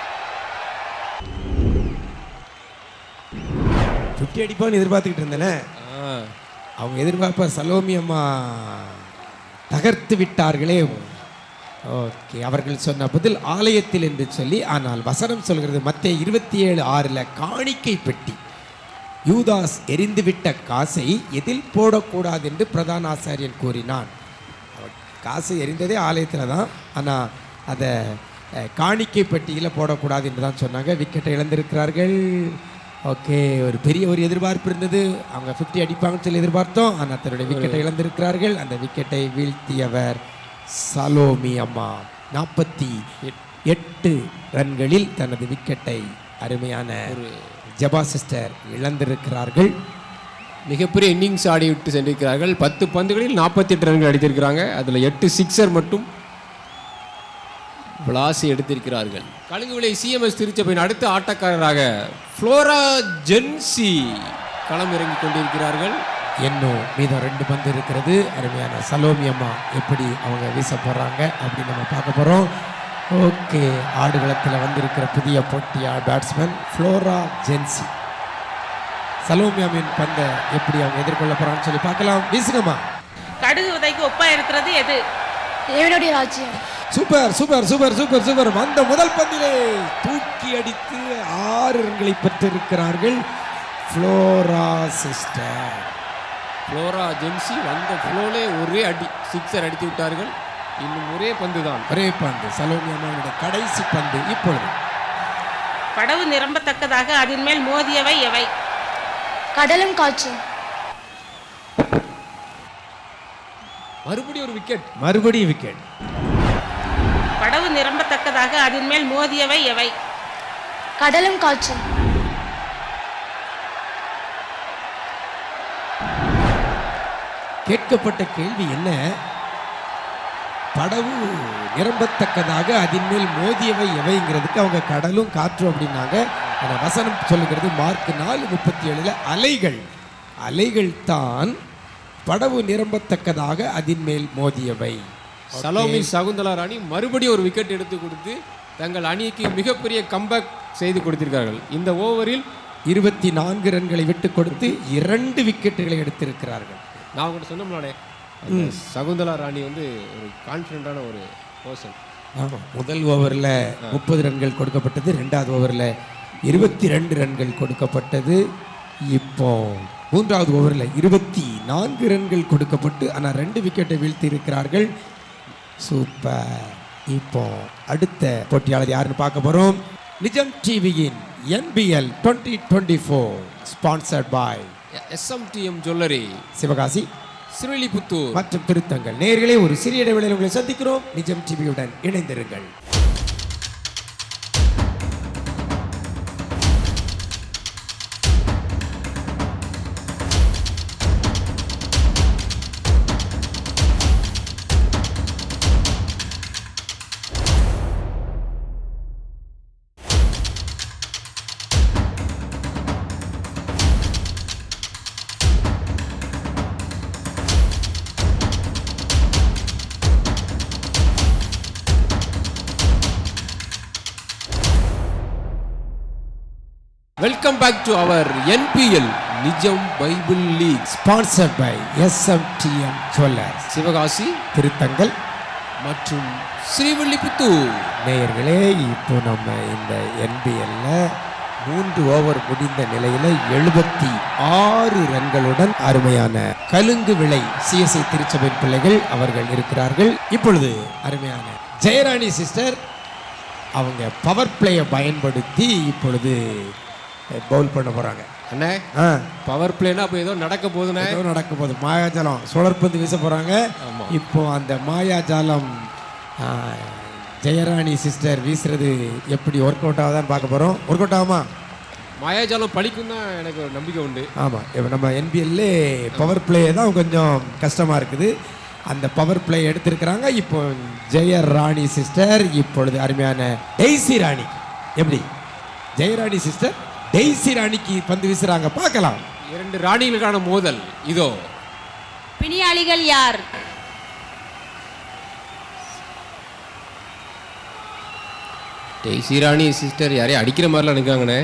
50 அடிப்பான்னு எதிர்பார்த்துக்கிட்டு இருந்தேனே. அவங்க எதிர்பார்ப்ப சலோமி அம்மா தகர்த்து விட்டார்களே. ஓகே, அவர்கள் சொன்ன பதில் ஆலயத்தில் என்று சொல்லி, ஆனால் வசனம் சொல்கிறது மத்தேயு 27:6 காணிக்கை பெட்டி. யூதாஸ் எரிந்துவிட்ட காசை எதில் போடக்கூடாது என்று பிரதான ஆசாரியன் கூறினான். காசு எரிந்ததே ஆலயத்தில் தான், ஆனால் அதை காணிக்கை பெட்டியில் போடக்கூடாது என்று தான் சொன்னாங்க. விக்கெட்டை இழந்திருக்கிறார்கள். ஓகே, ஒரு பெரிய ஒரு எதிர்பார்ப்பு இருந்தது, அவங்க 50 அடிப்பாங்கன்னு சொல்லி எதிர்பார்த்தோம். ஆனால் தன்னுடைய விக்கெட்டை இழந்திருக்கிறார்கள். அந்த விக்கெட்டை வீழ்த்தியவர் சலோமி அம்மா. 48 ரன்களில் தனது விக்கெட்டை அருமையான ஒரு ஜபா சிஸ்டர் இழந்திருக்கிறார்கள். மிகப்பெரிய இன்னிங்ஸ் ஆடி விட்டு சென்றிருக்கிறார்கள். 10 பந்துகளில் 48 ரன்கள் அடித்திருக்கிறாங்க. அதில் 8 சிக்ஸர் மட்டும் விளாசி எடுத்திருக்கிறார்கள். கழுங்கு விலை சிஎம்எஸ் திருச்சபையின் அடுத்த ஆட்டக்காரராக ஃப்ளோரா ஜென்சி களம் இறங்கி கொண்டிருக்கிறார்கள். இன்னும் மீதம் 2 பந்து இருக்கிறது. அருமையான சலோமி அம்மா எப்படி அவங்க வீச போகிறாங்க அப்படின்னு நம்ம பார்க்க போகிறோம். ஓகே, ஆடுகளத்தில் வந்திருக்கிற புதிய போட்டியாளர் பேட்ஸ்மேன் ஃப்ளோரா ஜென்சி. சலோமி அம்மின் பந்தை எப்படி அவங்க எதிர்கொள்ள போகிறான்னு சொல்லி பார்க்கலாம். வீசுங்கம்மா. கடுகு விதைக்கு ஒப்பா இருக்கிறது எது? தேவனுடைய ராஜ்யம். Super super super super super. அந்த முதல் பந்திலே தூக்கி அடித்து 6 ரன்களை பெற்றிருக்கிறார்கள் ஃப்ளோரா சிஸ்டர். ஃப்ளோரா ஜென்சி வந்த ஃப்ளோலே ஒரே அடி சிக்ஸர் அடித்து விட்டார்கள். இன்னும் ஒரே பந்து தான், ஒரே பந்து. சலோமி அம்மாவுடைய கடைசி பந்து இப்பொழுது. படவு நிரம்பத்தக்கதாக அதன் மேல் மோதியவை எவை? கடலும் காற்றும். மறுபடியும் ஒரு விக்கெட். மறுபடியும் விக்கெட். படவு நிரம்பத்தக்கதாக அதன் மேல் மோதியவை எவை? கடலும் காற்றும். கேட்கப்பட்ட கேள்வி என்ன? படவு நிரம்பத்தக்கதாக அதன் மேல் மோதியவை எவைங்கிறதுக்கு அவங்க கடலும் காற்றும் அப்படின்னாங்க. அந்த வசனம் சொல்லுகிறது மார்க் 4:37 அலைகள். அலைகள் தான் படவு நிரம்பத்தக்கதாக அதன் மேல் மோதியவை. சலோமி சகுந்தலா ராணி மறுபடியும் ஒரு விக்கெட் எடுத்து கொடுத்து தங்கள் அணிக்கு மிகப்பெரிய கம்பேக் செய்து கொடுத்திருக்கிறார்கள். இந்த ஓவரில் 24 ரன்களை விட்டு கொடுத்து 2 விக்கெட்டுகளை எடுத்திருக்கிறார்கள். நான் உங்கள்கிட்ட சொன்னோம்னாலே சகுந்தலா ராணி வந்து ஒரு கான்ஃபிடண்டான ஒரு பர்சன். ஆமாம், முதல் ஓவரில் 30 ரன்கள் கொடுக்கப்பட்டது. 2வது ஓவரில் 22 ரன்கள் கொடுக்கப்பட்டது. இப்போ 3வது ஓவரில் 24 ரன்கள் கொடுக்கப்பட்டு ஆனால் 2 விக்கெட்டை வீழ்த்தி இருக்கிறார்கள். சூப்பர். இப்போ அடுத்த போட்டியாளர் யாருன்னு பார்க்க போகிறோம். நிஜம் டிவியின் NBL 2024 ஸ்பான்சர்ட் பாய் SMTM ஜுவல்லரி, சிவகாசி, ஸ்ரீவில்லிபுத்தூர் மற்றும் திருத்தங்கள். நேயர்களே, ஒரு சிறிய இடைவெளியில் உங்களை சந்திக்கிறோம். நிஜம் டிவியுடன் இணைந்திருங்கள். Welcome back to our NPL நிஜம் Bible league sponsored by SMTM jewellers, Sivakasi, Thiruthangal மற்றும் ஸ்ரீவில்லிபுத்தூர். நேயர்களே, இப்போ நம்ம இந்த NBLல 3 ஓவர் முடிந்த நிலையில 76 ரன்களுடன் அருமையான கலுங்கு விளை CSI திருச்சபை பிள்ளைகள் அவர்கள் இருக்கிறார்கள். இப்பொழுது அருமையான ஜெயராணி சிஸ்டர் அவங்க பவர் பிளேயை பயன்படுத்தி இப்பொழுது பவுல் பண்ண போறாங்க. அண்ணே, பவர் பிளேனா அப்போ ஏதோ நடக்க போகுதுண்ணே. ஏதோ நடக்க போகுது. மாயாஜாலம் சுழற்பந்து வீச போறாங்க. இப்போ அந்த மாயாஜாலம் ஜெயராணி சிஸ்டர் வீசுறது எப்படி ஒர்க் அவுட் ஆகுதான்னு பார்க்க போறோம். ஒர்க் அவுட் ஆகுமா? மாயாஜாலம் பழிக்கும் தான் எனக்கு ஒரு நம்பிக்கை உண்டு. ஆமாம், இப்போ நம்ம NBLலே பவர் பிளே தான் கொஞ்சம் கஷ்டமாக இருக்குது. அந்த பவர் பிளே எடுத்திருக்கிறாங்க. இப்போ ஜெயராணி சிஸ்டர் இப்பொழுது அருமையான டெய்சி ராணி. எப்படி ஜெயராணி சிஸ்டர் டெய்சி ராணிக்கு பந்து வீசுறாங்க, பார்க்கலாம். 2 ராணிகளுக்கான மோதல் இதோ. பிணியாளிகள் யார்? டெய்சி ராணி சிஸ்டர் யாரையும் அடிக்கிற மாதிரிலாம் நிற்காங்கண்ணே.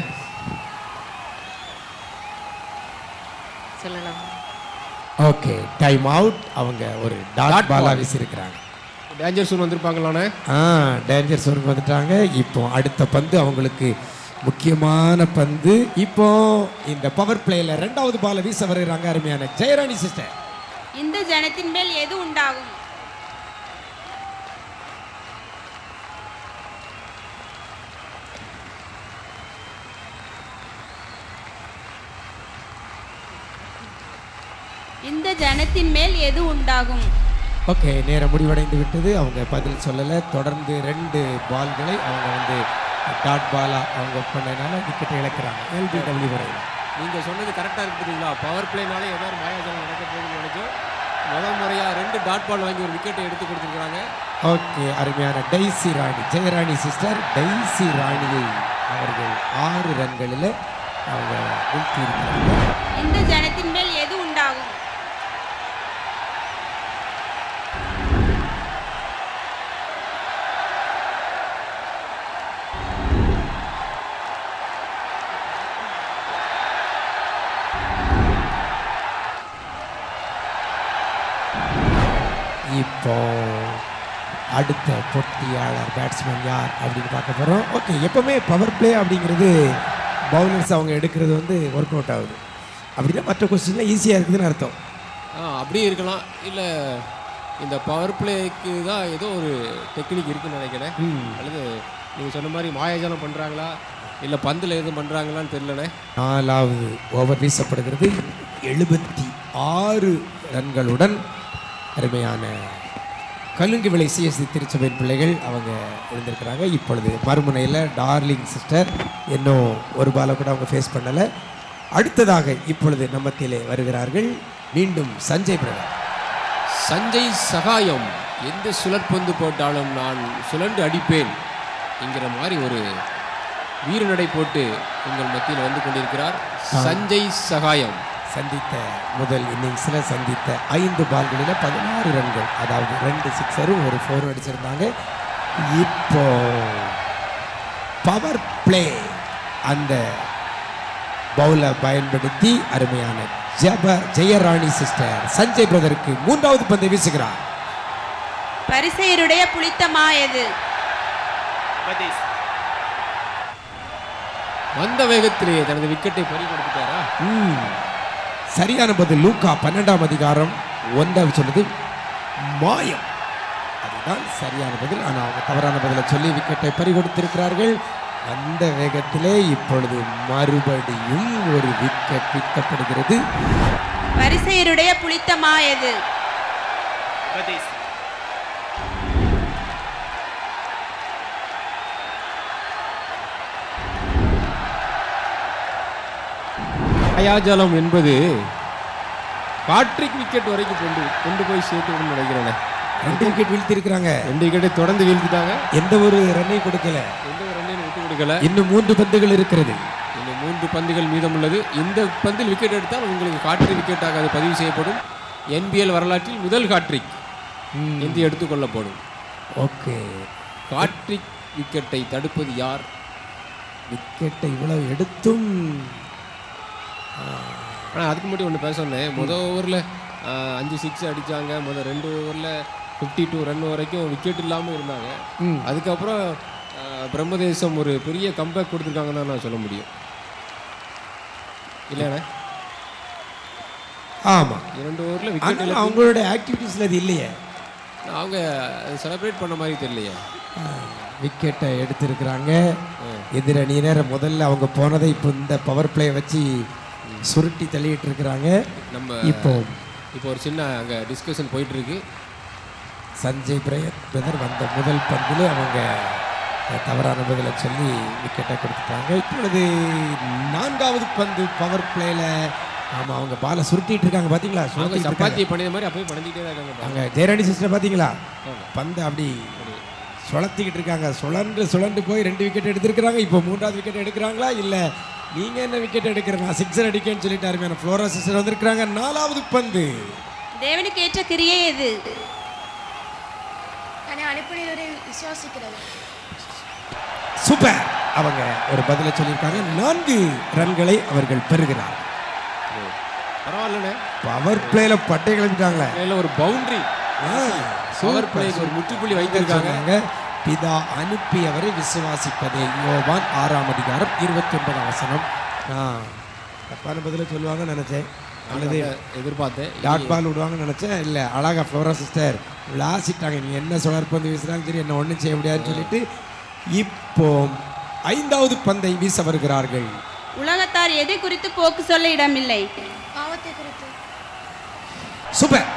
சொல்லலாம். Okay, time out. அவங்க ஒரு டாட் பாலா வீசியிருக்கிறாங்க. டேஞ்சர் சூன் வந்திருப்பாங்களாண்ணே. டேஞ்சர் சோனுக்கு வந்துட்டாங்க. இப்போ அடுத்த பந்து அவங்களுக்கு முக்கியமான பந்து. இப்போ இந்த பவர் பிளேல 2வது பாலை வீச வருகிறாங்க அருமையான ஜெயராணி சிஸ்டர். இந்த ஜனத்தின் மேல் எது உண்டாகும்? இந்த ஜனத்தின் மேல் எது உண்டாகும்? ஓகே, நேரம் முடிவடைந்து விட்டது. அவங்க பதில் சொல்லலை. தொடர்ந்து 2 பால்களை அவங்க டாட் பாலா அவங்க பண்ணனால விக்கெட்டை இழக்கிறாங்க. LBW வரையில். நீங்கள் சொன்னது கரெக்டாக இருக்குதுங்களா? பவர் பிளேனாலே ஏதாவது மாயாஜலம் நடக்க போகுதுன்னு நினைச்சோம். முதல் முறையாக 2 டாட் பால் வாங்கி ஒரு விக்கெட்டை எடுத்து கொடுத்துருக்குறாங்க. ஓகே, அருமையான டைசி ராணி, ஜெயராணி சிஸ்டர் டைசி ராணியை அவர்கள் 6 ரன்களில் அவங்க வீழ்த்தி இருக்கிறாங்க. இந்த ஜனத்தின் மேல் எது உண்டாகும்? இப்போ அடுத்த போட்டியாளர் பேட்ஸ்மேன் யார் அப்படின்னு பார்க்க போகிறோம். ஓகே, எப்போவுமே பவர் பிளே அப்படிங்கிறது பவுலர்ஸ் அவங்க எடுக்கிறது ஒர்க் அவுட் ஆகுது அப்படின்னா மற்ற கொஸ்டின்லாம் ஈஸியாக இருக்குதுன்னு அர்த்தம். அப்படியே இருக்கலாம். இல்லை இந்த பவர் பிளேக்கு தான் ஏதோ ஒரு டெக்னிக் இருக்குன்னு நினைக்கிறேன். அல்லது நீங்கள் சொன்ன மாதிரி மாயாஜாலம் பண்ணுறாங்களா இல்லை பந்தில் எதுவும் பண்ணுறாங்களான்னு தெரியலண்ணே. 4வது ஓவர் வீசப்படுகிறது. 76 ரன்களுடன் அருமையான கலுங்கு விலை சிஎஸ்சி திருச்சபையின் பிள்ளைகள் அவங்க இருந்திருக்கிறாங்க. இப்பொழுது மறுமுனையில் டார்லிங் சிஸ்டர் இன்னும் ஒரு பாலை கூட அவங்க ஃபேஸ் பண்ணலை. அடுத்ததாக இப்பொழுது நம்மத்திலே வருகிறார்கள் மீண்டும் சஞ்சய் பிரதர். சஞ்சய் சகாயம். எந்த சுழற்பந்து போட்டாலும் நான் சுழன்று அடிப்பேன் என்கிற மாதிரி ஒரு வீரநடை போட்டு உங்கள் மத்தியில் வந்து கொண்டிருக்கிறார் சஞ்சய் சகாயம். சந்தித்த முதல் இன்னிங்ஸில் சந்தித்த 5 பால்களில் 16 ரன்கள், அதாவது 2 சிக்ஸரும் ஒரு 4 அடிச்சிருந்தாங்க. இப்போ பவர் பிளே அந்த பவுலை பயன்படுத்தி அருமையான ஜெயராணி சிஸ்டர் சஞ்சய் பிரதருக்கு 3வது பந்தை வீசுகிறார். பரிசேயருடைய புளித்த மா எது? உபதேசம். வந்த வேகத்திலேயே தனது விக்கெட்டை பறி கொடுத்துட்டாரா? சரியான பதில். லூக்கா 12ஆம் அதிகாரம் 1 சொன்னது மாயம். அதுதான் சரியான பதில். ஆனால் அவங்க தவறான பதிலை சொல்லி விக்கெட்டை பறி கொடுத்திருக்கிறார்கள். அந்த வேகத்திலே இப்பொழுது மறுபடியும் ஒரு விக்கெட் வீழ்த்தப்படுகிறது. பரிசேயருடைய புளித்த மா எது? உபதேசம். மாயாஜாலம் என்பது காட்ரிக் விக்கெட் வரைக்கும் கொண்டு போய் சேர்த்து நினைக்கிறேன். 2 விக்கெட் வீழ்த்திருக்கிறாங்க. 2 விக்கெட்டை தொடர்ந்து வீழ்த்திட்டாங்க. எந்த ஒரு ரன்னையும் கொடுக்கல. எந்த ஒரு ரன்னையும் விட்டு கொடுக்கல. இன்னும் 3 பந்துகள் இருக்கிறது. இன்னும் 3 பந்துகள் மீதம் உள்ளது. இந்த பந்தில் விக்கெட் எடுத்தால் உங்களுக்கு காட்ரிக் விக்கெட்டாக அது பதிவு செய்யப்படும். NBL வரலாற்றில் முதல் காட்ரிக் என்று எடுத்துக்கொள்ளப்படும். ஓகே, காட்ரிக் விக்கெட்டை தடுப்பது யார்? விக்கெட்டை இவ்வளவு எடுத்தும் ஆனால் அதுக்கு மட்டும் ஒன்று பேச சொன்னேன். முதல் ஓவரில் 5 6 அடித்தாங்க. முதல் 2 ஓவரில் 52 ரன் வரைக்கும் விக்கெட் இல்லாமல் இருந்தாங்க. அதுக்கப்புறம் பிரம்மதேசம் ஒரு பெரிய கம்பேக் கொடுத்துருக்காங்கன்னு நான் சொல்ல முடியும். இல்லைண்ணே? ஆமாம், 2 ஓவரில் விக்கெட். அவங்களோட ஆக்டிவிட்டீஸில் அது இல்லையே. அவங்க செலிப்ரேட் பண்ண மாதிரி தெரியலையே. விக்கெட்டை எடுத்திருக்கிறாங்க. எதிரணியினர் முதல்ல அவங்க போனதை இப்போ இந்த பவர் பிளே வச்சு சுருட்டி தள்ளிட்டு இருக்கிறாங்க. நம்ம இப்போ ஒரு சின்ன அங்கே டிஸ்கஷன் போயிட்டுருக்கு. சஞ்சய் பிரதர் வந்த முதல் பந்தில் அவங்க தவறான பதிலை சொல்லி விக்கெட்டை கொடுத்துட்டாங்க. இப்பொழுது 4வது பந்து பவர் பிளேல ஆமாம் அவங்க பாலை சுருட்டிட்டு இருக்காங்க. பார்த்தீங்களா? சப்பாத்தி பண்ணிய மாதிரி அப்படியே பண்ணிக்கிட்டே தான் இருக்காங்க. அங்கே ஜெயராணி சிஸ்டர் பார்த்தீங்களா? பந்து அப்படி சுழத்திக்கிட்டு இருக்காங்க. சுழண்டு போய் 2 விக்கெட் எடுத்திருக்கிறாங்க. இப்போ 3வது விக்கெட் எடுக்கிறாங்களா இல்லை நீங்கள் என்ன விக்கெட் எடுக்கிறேன் 6 அடிக்கன்னு சொல்லிட்டு அருமையான ஃப்ளோரா சிஸ்டர் வந்திருக்கிறாங்க. 4வது பந்து. தேவனுக்கு ஏற்ற கிரியை எது? தன்னை அனுப்பினவரை விசுவாசிக்கிறது. சூப்பர். அவங்க ஒரு பதிலை சொல்லியிருக்காங்க. 4 ரன்களை அவர்கள் பெறுகிறார். பரவாயில்லண்ணே. பவர் பிளேல பட்டை கிளம்பிட்டாங்களே. இதுல ஒரு பவுண்டரி பவர் பிளேக்கு ஒரு முற்றுப்புள்ளி வைத்திருக்காங்க. பிதா அனுப்பியவரை விசுவாசிப்பதே யோவான் 6ஆம் அதிகாரம் 29ஆம் வசனம். தப்பான பதில சொல்லுவாங்கன்னு நினைச்சேன், அல்லது எதிர்பார்த்தேன். டாட் பால் விடுவாங்கன்னு நினைச்சேன். இல்லை, அழகா ஃப்ளோரா சிஸ்டர் விளாசிட்டாங்க. நீ என்ன சுழற்பந்து வந்து வீசுறாலும் சரி, என்ன ஒன்றும் செய்ய முடியாதுன்னு சொல்லிட்டு இப்போ 5வது பந்தை வீச வருகிறார்கள். உலகத்தார் எதை குறித்து போக்கு சொல்ல இடமில்லை. பாவத்தை குறித்து. சூப்பர்,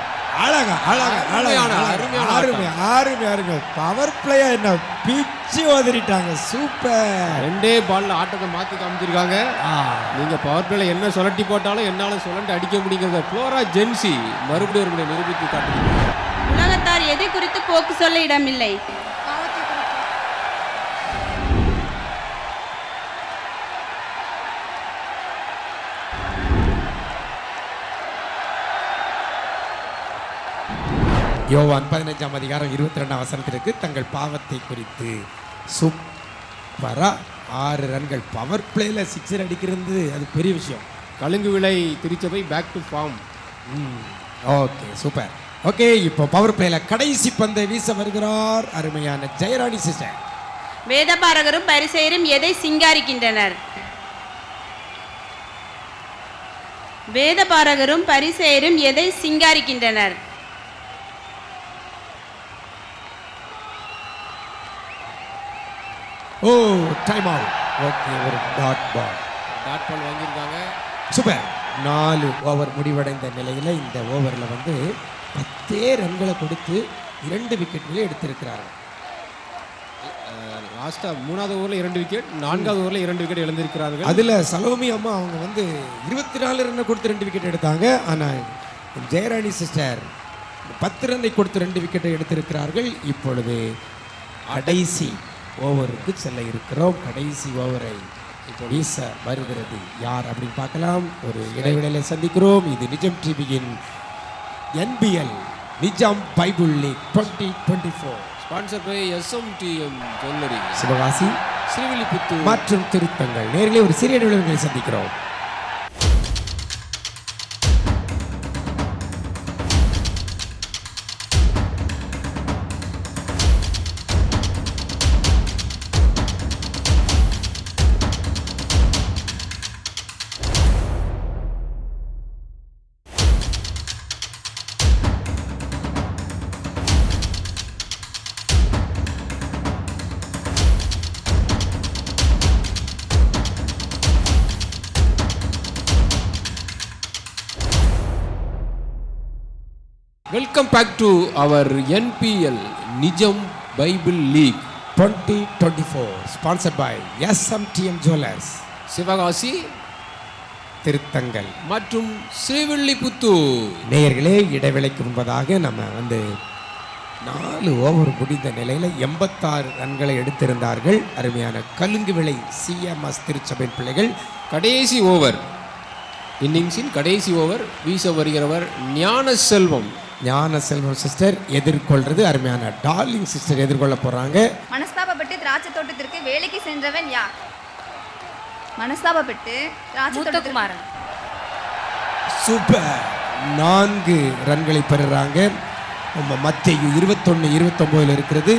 அழகா அழகா அருமையான, அருமையான, அருமையான அருமை அருமை அருமை. பவர் பிளேயா என்ன பிச்சு ஓதறிட்டாங்க. சூப்பர். 2 பால்ல ஆட்டத்தை மாத்தி காமிச்சிருக்காங்க. நீங்க பவர் பிளேல என்ன சுழட்டி போட்டாலும் என்னால சுழண்டு அடிக்க முடியுங்கிறத ஃப்ளோரா ஜென்சி மறுபடியும் ஒரு முறை நிரூபித்து காட்டுறாங்க. உலகத்தார் எதை குறித்து போக்கு சொல்ல இடமில்லை. பாவத்தை குறித்து. யோவான் 15ஆம் அதிகாரம் 22ஆம் வசனத்திற்கு தங்கள் பாவத்தை குறித்து. சூப்பரா 6 ரன்கள். பவர் பிளேல 6 அடிக்கிறது அது பெரிய விஷயம். கலுங்கு விலை திருச்சபை back to form. Okay, super. Okay, இப்போ பவர் பிளேல கடைசி பந்தை வீச வருகிறார் அருமையான ஜெயராணி சிஸ்டர். வேதபாரகரும் பரிசேயரும் எதை சிங்காரிக்கின்றனர். வேதபாரகரும் பரிசேயரும் எதை சிங்காரிக்கின்றனர். ஓ, டைம் அவுட். ஓகே, ஒரு டாட் பால் வாங்கியிருக்காங்க. சூப்பர். 4 ஓவர் முடிவடைந்த நிலையில் இந்த ஓவரில் வந்து 10 ரன்களை கொடுத்து 2 விக்கெட்களை எடுத்திருக்கிறார்கள். லாஸ்டா 3வது ஓவரில் 2 விக்கெட், 4வது ஓவரில் 2 விக்கெட் இழந்திருக்கிறார்கள். அதில் சலோமி அம்மா அவங்க வந்து 24 ரன்னை கொடுத்து 2 விக்கெட் எடுத்தாங்க. ஆனால் ஜெயராணி சிஸ்டர் 10 ரன்னை கொடுத்து 2 விக்கெட்டை எடுத்திருக்கிறார்கள். இப்பொழுது கடைசி ஓவருக்கு செல்ல இருக்கிறோம். கடைசி ஓவரை இப்போ வீச வருகிறது யார் அப்படின்னு பார்க்கலாம். ஒரு இடைவேளையில சந்திக்கிறோம். இது நிஜம் டிவியின் NBL Nijam Bible league 2024 sponsor by SMTM jewellery, Sivakasi, Srivilliputhur மற்றும் திருத்தங்கள். நேரிலே ஒரு சிறிய இடைவேளைகளை சந்திக்கிறோம். Welcome back to our NPL நிஜம் Bible league 2024 sponsored by SMTM jewellers, Sivakasi, Thiruthangal மற்றும் ஸ்ரீவில்லிபுத்தூர். நேயர்களே, இடைவேளைக்கு முன்பதாக நம்ம வந்து 4 ஓவர் முடிந்த நிலையில் 86 ரன்களை எடுத்திருந்தார்கள் அருமையான கலுங்கு விலை CMS திருச்சபை பிள்ளைகள். கடைசி ஓவர், இன்னிங்ஸின் கடைசி ஓவர் வீச வருகிறவர் ஞான செல்வம். ஞான செல்வம் சிஸ்டர் எதிர்கொள்றது அருமையான டார்லிங் சிஸ்டர் எதிர்கொள்ள போறாங்க. மனஸ்தாபப்பட்டு திராட்சை தோட்டத்திற்கு வேலைக்கு சென்றவன் யார். மனஸ்தாபப்பட்டு திராட்சை தோட்டத்திற்கு முத்துக்குமாரன். சூப்பர். 4 ரன்களை பெறுறாங்க. நம்ம மத்தேயு 21-29 இருக்கிறது.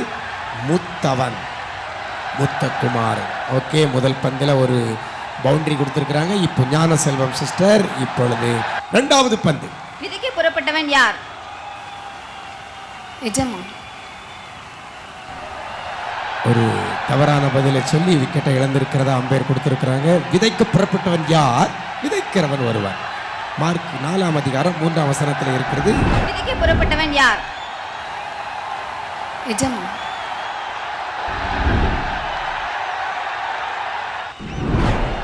முத்தவன், முத்தகுமாரன். ஓகே, முதல் பந்தில் ஒரு பவுண்டரி கொடுத்துருக்குறாங்க. இப்போ ஞான செல்வம் சிஸ்டர் இப்பொழுது 2வது பந்து. விதிக்கு புறப்பட்டவன் யார். எஜமான். ஒரு தவறான பதிலை சொல்லி விக்கெட்டை இழந்திருக்கிறதா அம்பையர் கொடுத்திருக்கிறாங்க. விதைக்கு புறப்பட்டவன் யார், விதைக்கிறவன் ஒருவன். மார்க் 4ஆம் அதிகாரம் 3ஆம் வசனத்தில் இருக்கிறது. விதிக்கு புறப்பட்டவன் யார். எஜமான்.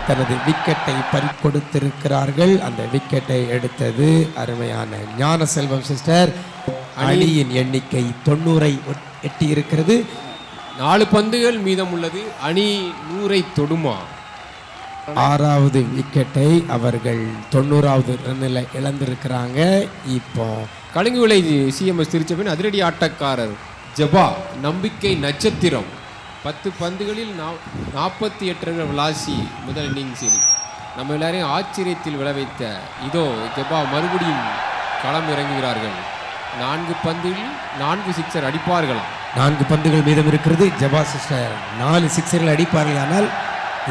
தனது விக்கெட்டை பறிக்கொடுத்திருக்கிறார்கள். அந்த விக்கெட்டை எடுத்தது அருமையான ஞான செல்வம் சிஸ்டர். அணியின் எண்ணிக்கை 90-ஐ எட்டி இருக்கிறது. 4 பந்துகள் மீதம் உள்ளது. அணி 100-ஐ தொடுமா. 6வது விக்கெட்டை அவர்கள் 90வது ரன்னில் இழந்திருக்கிறாங்க. இப்போ கலுங்கு விலை CMS திருச்சபையின் அதிரடி ஆட்டக்காரர் ஜபா, நம்பிக்கை நட்சத்திரம். 10 பந்துகளில் 48 ரன்கள் விளாசி முதல் இன்னிங்ஸில் நம்ம எல்லாரையும் ஆச்சரியத்தில் விழ வைத்த இதோ ஜெபா மறுபடியும் களம் இறங்குகிறார்கள். 4 பந்தில் 4 சிக்ஸர் அடிப்பார்களாம். 4 பந்துகள் மீதம் இருக்கிறது. ஜபா சிஸ்டர் 4 சிக்ஸர்கள் அடிப்பார்கள். ஆனால்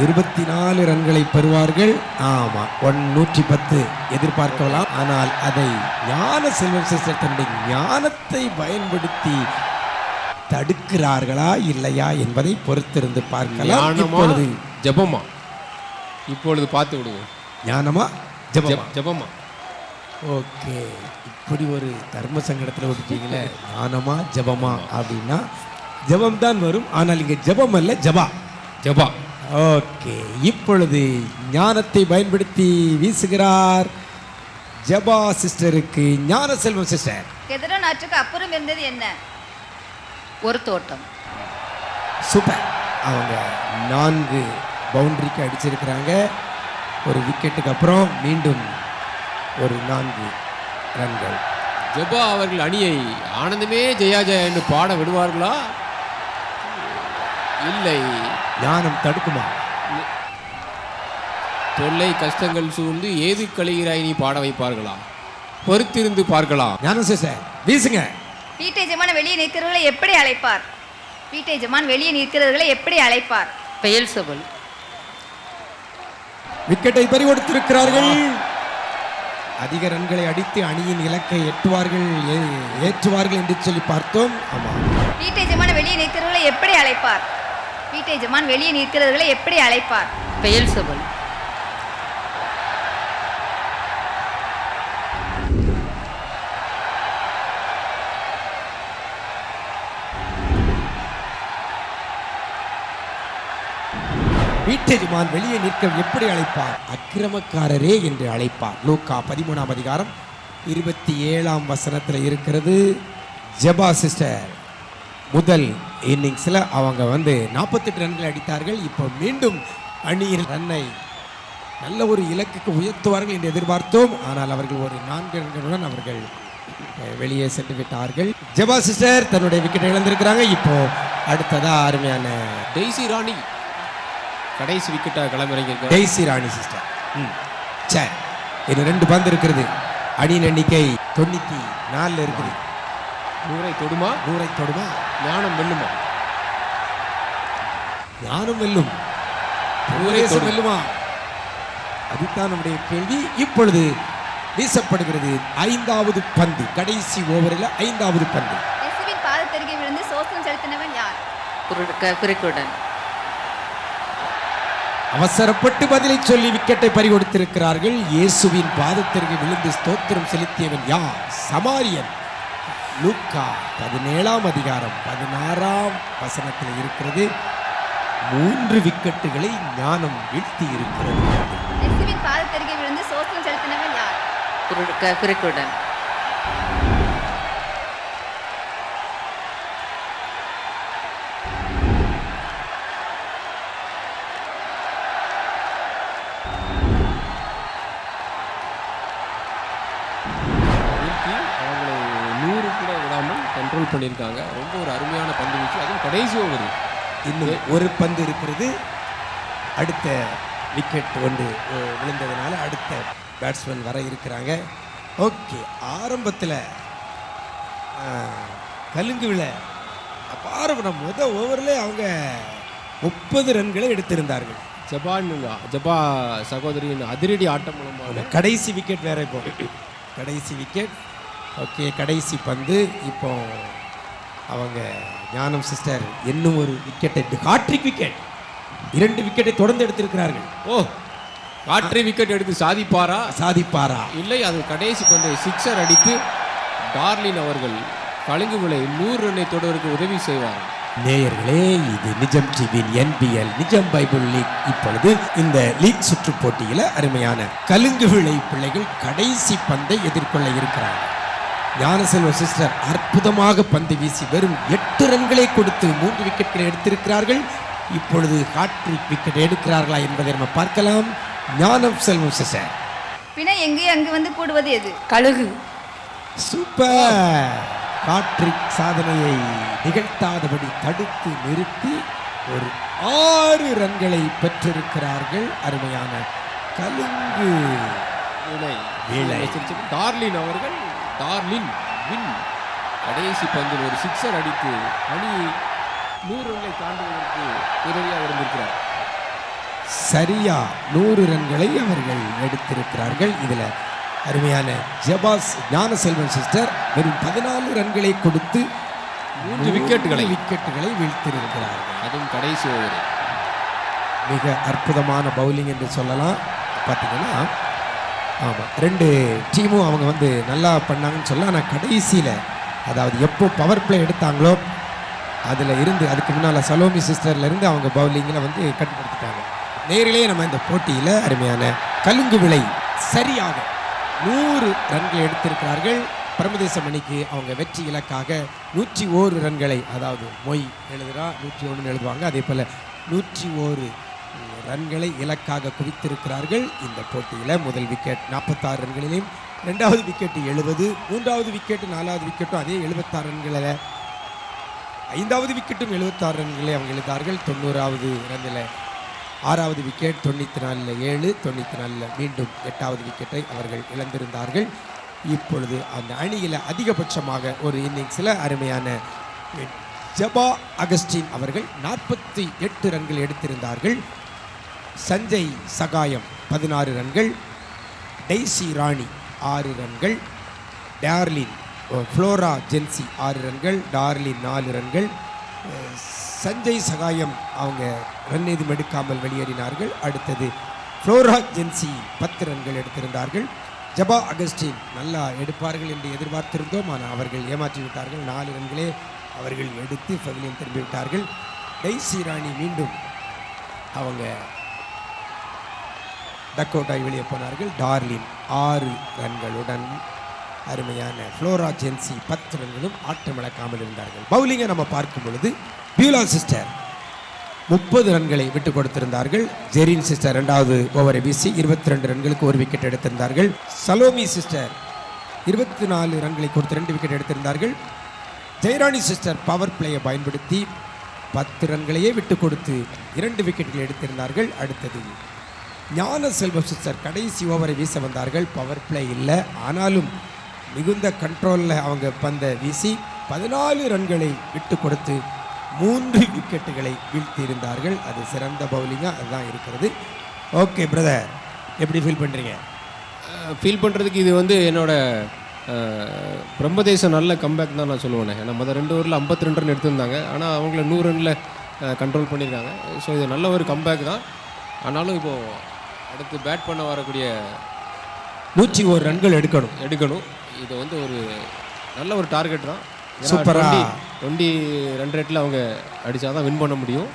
24 ரன்களை பெறுவார்கள். ஆமாம், 110 எதிர்பார்க்கலாம். ஆனால் அதை ஞான செல்வம் சிஸ்டர் தன்னுடைய ஞானத்தை பயன்படுத்தி தடுக்கிறார்களா இல்லையா என்பதை பொறுத்திருந்து பார்க்கலாம். ஞானமா இப்பொழுது ஜெபமா? இப்பொழுது பார்த்து விடுவோம். ஞானமா ஜபமா? ஜெபமா. ஓகே, இப்படி ஒரு தர்ம சங்கடத்தில் விட்டுட்டீங்களே. ஞானமா ஜபமா அப்படின்னா ஜபம் தான் வரும். ஆனால் இங்கே ஜபம் அல்ல, ஜபா. ஜெபா. ஓகே, இப்பொழுது ஞானத்தை பயன்படுத்தி வீசுகிறார் ஜபா சிஸ்டருக்கு ஞான செல்வம் சிஸ்டர். கெதரோன் ஆற்றுக்கு அப்புறம் இருந்தது என்ன? ஒரு தோட்டம். சூப்பர். அவங்க 4 பவுண்டரிக்கு அடிச்சிருக்கிறாங்க. ஒரு விக்கெட்டுக்கு அப்புறம் மீண்டும் ஒரு 4 ரன்கள். ஜெபா அவர்கள் அணியை ஆனந்தமே ஜெயா ஜெயா என்று பாட விடுவார்களா? இல்லை, ஞானம் தடுக்குமா? தொல்லை கஷ்டங்கள் சூழ்ந்து ஏது கழிகிறாய் நீ பாட வைப்பார்களா? பொறுத்திருந்து பார்க்கலாம். ஞானம் சிஸ்டர் வீசுங்க. வீட்டை ஜமான் வெளியே நிற்கிறவர்களை எப்படி அழைப்பார்? வீட்டை ஜமான் வெளியே நிற்கிறவர்களை எப்படி அழைப்பார்? பெயல்செபூல். விக்கெட்டை பறிகொடுத்திருக்கிறார்கள். அதிக ரன்களை அடித்து அணியின் இலக்கை ஏற்றுவார்கள் என்று சொல்லி பார்த்தோம். ஆமாம். வீட்டை ஜமான் வெளியே நிற்கிறவர்களை எப்படி அழைப்பார்? வீட்டை ஜமான் வெளியே நிற்கிறவர்களை எப்படி அழைப்பார்? பெயல்செபூல். வீட்டை ஜமான் வெளியே நிற்க எப்படி அழைப்பார்? அக்கிரமக்காரரே என்று அழைப்பார். லூக்கா 13ஆம் அதிகாரம் 27ஆம் வசனத்தில் இருக்கிறது. ஜபா சிஸ்டர் முதல் இன்னிங்ஸில் அவங்க 48 ரன்கள் அடித்தார்கள். இப்போ மீண்டும் அணியின் ரன்னை நல்ல ஒரு இலக்குக்கு உயர்த்துவார்கள் என்று எதிர்பார்த்தோம். ஆனால் அவர்கள் ஒரு 4 ரன்களுடன் அவர்கள் வெளியே சென்று விட்டார்கள். ஜபா சிஸ்டர் தன்னுடைய விக்கெட்டை இழந்திருக்கிறாங்க. இப்போ அடுத்ததா அருமையான டெய்சி ராணி கடைசி விக்கெட்டாக களமிறங்கியிருக்கார். டெய்சி ராணி சிஸ்டர். சரி, இன்னும் 2 பந்து இருக்கிறது. அணியின் எண்ணிக்கை 94 இருக்குது. 100 தொடுமா? 100 தொடுமா? ஞானம் வெல்லுமா? ஞானம் வெல்லும். 100 தொடும். வெல்லுமா? அதுதான் நம்முடைய கேள்வி. இப்பொழுது வீசப்படுகிறது 5வது பந்து. கடைசி ஓவரில் 5வது பந்து. இயேசுவின் பாதத்தருகே விழுந்து சோஸ்திரம் செலுத்தினவன் யார்? குறுக்குடன். அவசரப்பட்டு பதிலை சொல்லி விக்கெட்டை பறிகொடுத்திருக்கிறார்கள். இயேசுவின் பாதத்திற்கு விழுந்து ஸ்தோத்திரம் செலுத்தியவன் யார்? சமாரியன். லூக்கா 17ஆம் அதிகாரம் 16ஆம் வசனத்தில் இருக்கிறது. 3 விக்கெட்டுகளை ஞானம் வீழ்த்தி இருக்கிறது. இயேசுவின் பாதத்தருகே விழுந்து சோஸ்திரம் செலுத்தினவன் யார்? குறுக்குடன். அவங்களை 100 கூட விடாமல் கண்ட்ரோல் பண்ணியிருக்காங்க. ரொம்ப ஒரு அருமையான பந்து வீச்சு. அதுவும் கடைசி ஓவர். இன்னும் ஒரு பந்து இருக்கிறது. அடுத்த விக்கெட் ஒன்று விழுந்ததுனால அடுத்த பேட்ஸ்மேன் வர இருக்கிறாங்க. ஓகே, ஆரம்பத்தில் கலுங்கு விழ ஆரம்பம் முதல் ஓவரில் அவங்க 30 ரன்களை எடுத்திருந்தார்கள். ஜபா சகோதரியின் அதிரடி ஆட்டம் மூலமாக கடைசி விக்கெட் வேற. இப்போ கடைசி விக்கெட். ஓகே, கடைசி பந்து. இப்போ அவங்க ஞானம் சிஸ்டர் இன்னும் ஒரு விக்கெட்டை, ஹாட்ரிக் விக்கெட், 2 விக்கெட்டை தொடர்ந்து எடுத்திருக்கிறார்கள். ஓ, காற்றை விக்கெட் எடுத்து சாதிப்பாரா? இல்லை, அது கடைசி பந்தை சிக்ஸர் அடித்து டார்லின் அவர்கள் கலுங்கு விலை 100 ரன்னை தொடருக்கு உதவி செய்வார். நேயர்களே, இது நிஜம் டிவியின் என்பிஎல் நிஜம் பைபிள் லீக். இப்பொழுது இந்த லீக் சுற்று போட்டியில் அருமையான கலுங்கு விளை பிள்ளைகள் கடைசி பந்தை எதிர்கொள்ள இருக்கிறார்கள். ஞானசெல்வ சிஸ்டர் அற்புதமாக பந்து வீசி வெறும் 8 ரன்களை கொடுத்து 3 விக்கெட்களை எடுத்திருக்கிறார்கள். இப்பொழுது ஹாட்ரிக் விக்கெட் எடுக்கிறார்களா என்பதை நம்ம பார்க்கலாம். ஞானம் செல்வம் சிஸ்டர். பிணை எங்கே அங்கு வந்து கூடுவது எது? கழுகு. சூப்பர். ஹாட்ரிக் சாதனையை நிகழ்த்தாதபடி தடுத்து நிறுத்தி ஒரு 6 ரன்களை பெற்றிருக்கிறார்கள் அருமையான கலுங்கு விளை டார்லின் அவர்கள் டார்லின் வின் கடைசி பந்தில் ஒரு சிக்ஸர் அடித்து அணி 100 ரன்களை தாண்டுவதற்கு உதவியாக இருந்திருக்கிறார். சரியா 100 ரன்களை அவர்கள் எடுத்திருக்கிறார்கள். இதில் அருமையான ஜபாஸ் ஞானசெல்வன் சிஸ்டர் வெறும் 14 ரன்களை கொடுத்து 3 விக்கெட்டுகளை வீழ்த்திருக்கிறார்கள். அதுவும் கடைசி ஓவரில் மிக அற்புதமான பவுலிங் என்று சொல்லலாம். பார்த்தீங்கன்னா ஆமாம், 2 டீமும் அவங்க வந்து நல்லா பண்ணாங்கன்னு சொல்லலாம். ஆனால் கடைசியில், அதாவது எப்போ பவர் பிளே எடுத்தாங்களோ அதில் இருந்து அதுக்கு முன்னால் சலோமி சிஸ்டர்லேருந்து அவங்க பவுலிங்கில் வந்து கட்டுப்படுத்திட்டாங்க. நேரிலே நம்ம இந்த போட்டியில் அருமையான கலுங்கு விளை சரியாக 100 ரன்களை எடுத்திருக்கிறார்கள். பிரமதேசம் அணிக்கு அவங்க வெற்றி இலக்காக 101 ரன்களை, அதாவது மொய் எழுதுகிறா 101 எழுதுவாங்க, அதே போல் 101 ரன்களை இலக்காக குவித்திருக்கிறார்கள். இந்த போட்டியில் முதல் விக்கெட் 46 ரன்களிலும், 2வது விக்கெட் 70, 3வது விக்கெட் 4வது விக்கெட்டும் அதே 76 ரன்களில், 5வது விக்கெட்டும் 76 ரன்களை அவங்க எழுதார்கள். 90வது ரன்னில் 6வது விக்கெட், 94ல் 7, 94ல் மீண்டும் 8வது விக்கெட்டை அவர்கள் இழந்திருந்தார்கள். இப்பொழுது அந்த அணியில் அதிகபட்சமாக ஒரு இன்னிங்ஸில் அருமையான ஜபா அகஸ்டின் அவர்கள் 48 ரன்கள் எடுத்திருந்தார்கள். சஞ்சய் சகாயம் 16 ரன்கள், டெய்சி ராணி 6 ரன்கள், டார்லின் ஃப்ளோரா ஜென்சி 6 ரன்கள், டார்லின் 4 ரன்கள். சஞ்சய் சகாயம் அவங்க ரன் எதுவும் எடுக்காமல் வெளியேறினார்கள். அடுத்தது ஃப்ளோரா ஜென்சி 10 ரன்கள் எடுத்திருந்தார்கள். ஜபா அகஸ்டின் நல்லா எடுப்பார்கள் என்று எதிர்பார்த்திருந்தோம், ஆனால் அவர்கள் ஏமாற்றி விட்டார்கள். 4 ரன்களே அவர்கள் எடுத்து பவிலியன் திரும்பிவிட்டார்கள். டெய்சி ராணி மீண்டும் அவங்க டக் அவுட் ஆகி வெளியே போனார்கள். டார்லின் 6 ரன்களுடன் அருமையான ஃப்ளோரா ஜென்சி 10 ரன்களும் ஆட்டம் இழக்காமல் இருந்தார்கள். பவுலிங்கை நம்ம பார்க்கும் பொழுது பியூலா சிஸ்டர் 30 ரன்களை விட்டு கொடுத்திருந்தார்கள். ஜெரின் சிஸ்டர் 2வது ஓவரை வீசி 22 ரன்களுக்கு 1 விக்கெட் எடுத்திருந்தார்கள். சலோமி சிஸ்டர் 24 ரன்களை கொடுத்து 2 விக்கெட் எடுத்திருந்தார்கள். ஜெயராணி சிஸ்டர் பவர் பிளேயை பயன்படுத்தி 10 ரன்களையே விட்டு கொடுத்து 2 விக்கெட்டுகள் எடுத்திருந்தார்கள். அடுத்தது ஞான செல்வம் சிஸ்டர் கடைசி ஓவரை வீச வந்தார்கள். பவர் பிளே இல்லை, ஆனாலும் மிகுந்த கண்ட்ரோலில் அவங்க பந்தை வீசி 14 ரன்களை விட்டு கொடுத்து 3 விக்கெட்டுகளை வீழ்த்தி இருந்தார்கள். அது சிறந்த பவுலிங்காக அதுதான் இருக்கிறது. ஓகே பிரதர், எப்படி ஃபீல் பண்ணுறீங்க? ஃபீல் பண்ணுறதுக்கு இது வந்து என்னோட பிரம்மதேசம் நல்ல கம்பேக் தான் நான் சொல்லுவேன். ஏன்னா முதல் 2 ஓவரில் 52 ரன் எடுத்திருந்தாங்க, ஆனால் அவங்கள 100 ரனில் கண்ட்ரோல் பண்ணியிருக்காங்க. ஸோ இது நல்ல ஒரு கம்பேக் தான். ஆனாலும் இப்போது அடுத்து பேட் பண்ண வரக்கூடிய 101 ரன்கள் எடுக்கணும். இது வந்து ஒரு நல்ல ஒரு டார்கெட் தான். சூப்பரா 20 ரன் ரேட்டில் அவங்க அடித்தா தான் வின் பண்ண முடியும்.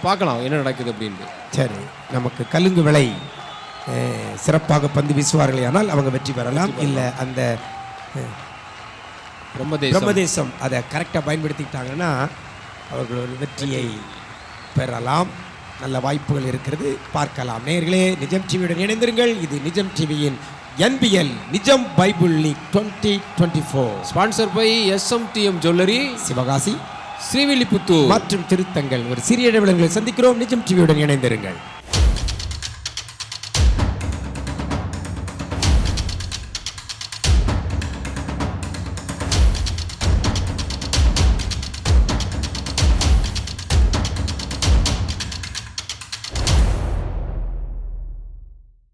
பார்க்கலாம் என்ன நடக்குது அப்படின்ட்டு. சரி, நமக்கு கலுங்கு விளை சிறப்பாக பந்து வீசுவார்களே ஆனால் அவங்க வெற்றி பெறலாம். இல்லை அந்த பிரம்மதேசம் அதை கரெக்டாக பயன்படுத்திக்கிட்டாங்கன்னா அவர்கள் ஒரு வெற்றியை பெறலாம். நல்ல வாய்ப்புகள் இருக்கிறது, பார்க்கலாம். நேயர்களே, நிஜம் டிவியுடன் இணைந்திருங்கள். இது நிஜம் டிவியின் NBL Nijam Bible league 2024 sponsor by SMTM jewellery, Sivakasi, Srivilliputhur மற்றும் திருத்தங்கள். ஒரு சிறிய இடைவெளிகளை சந்திக்கிறோம். நிஜம் டிவியுடன் இணைந்திருங்கள்.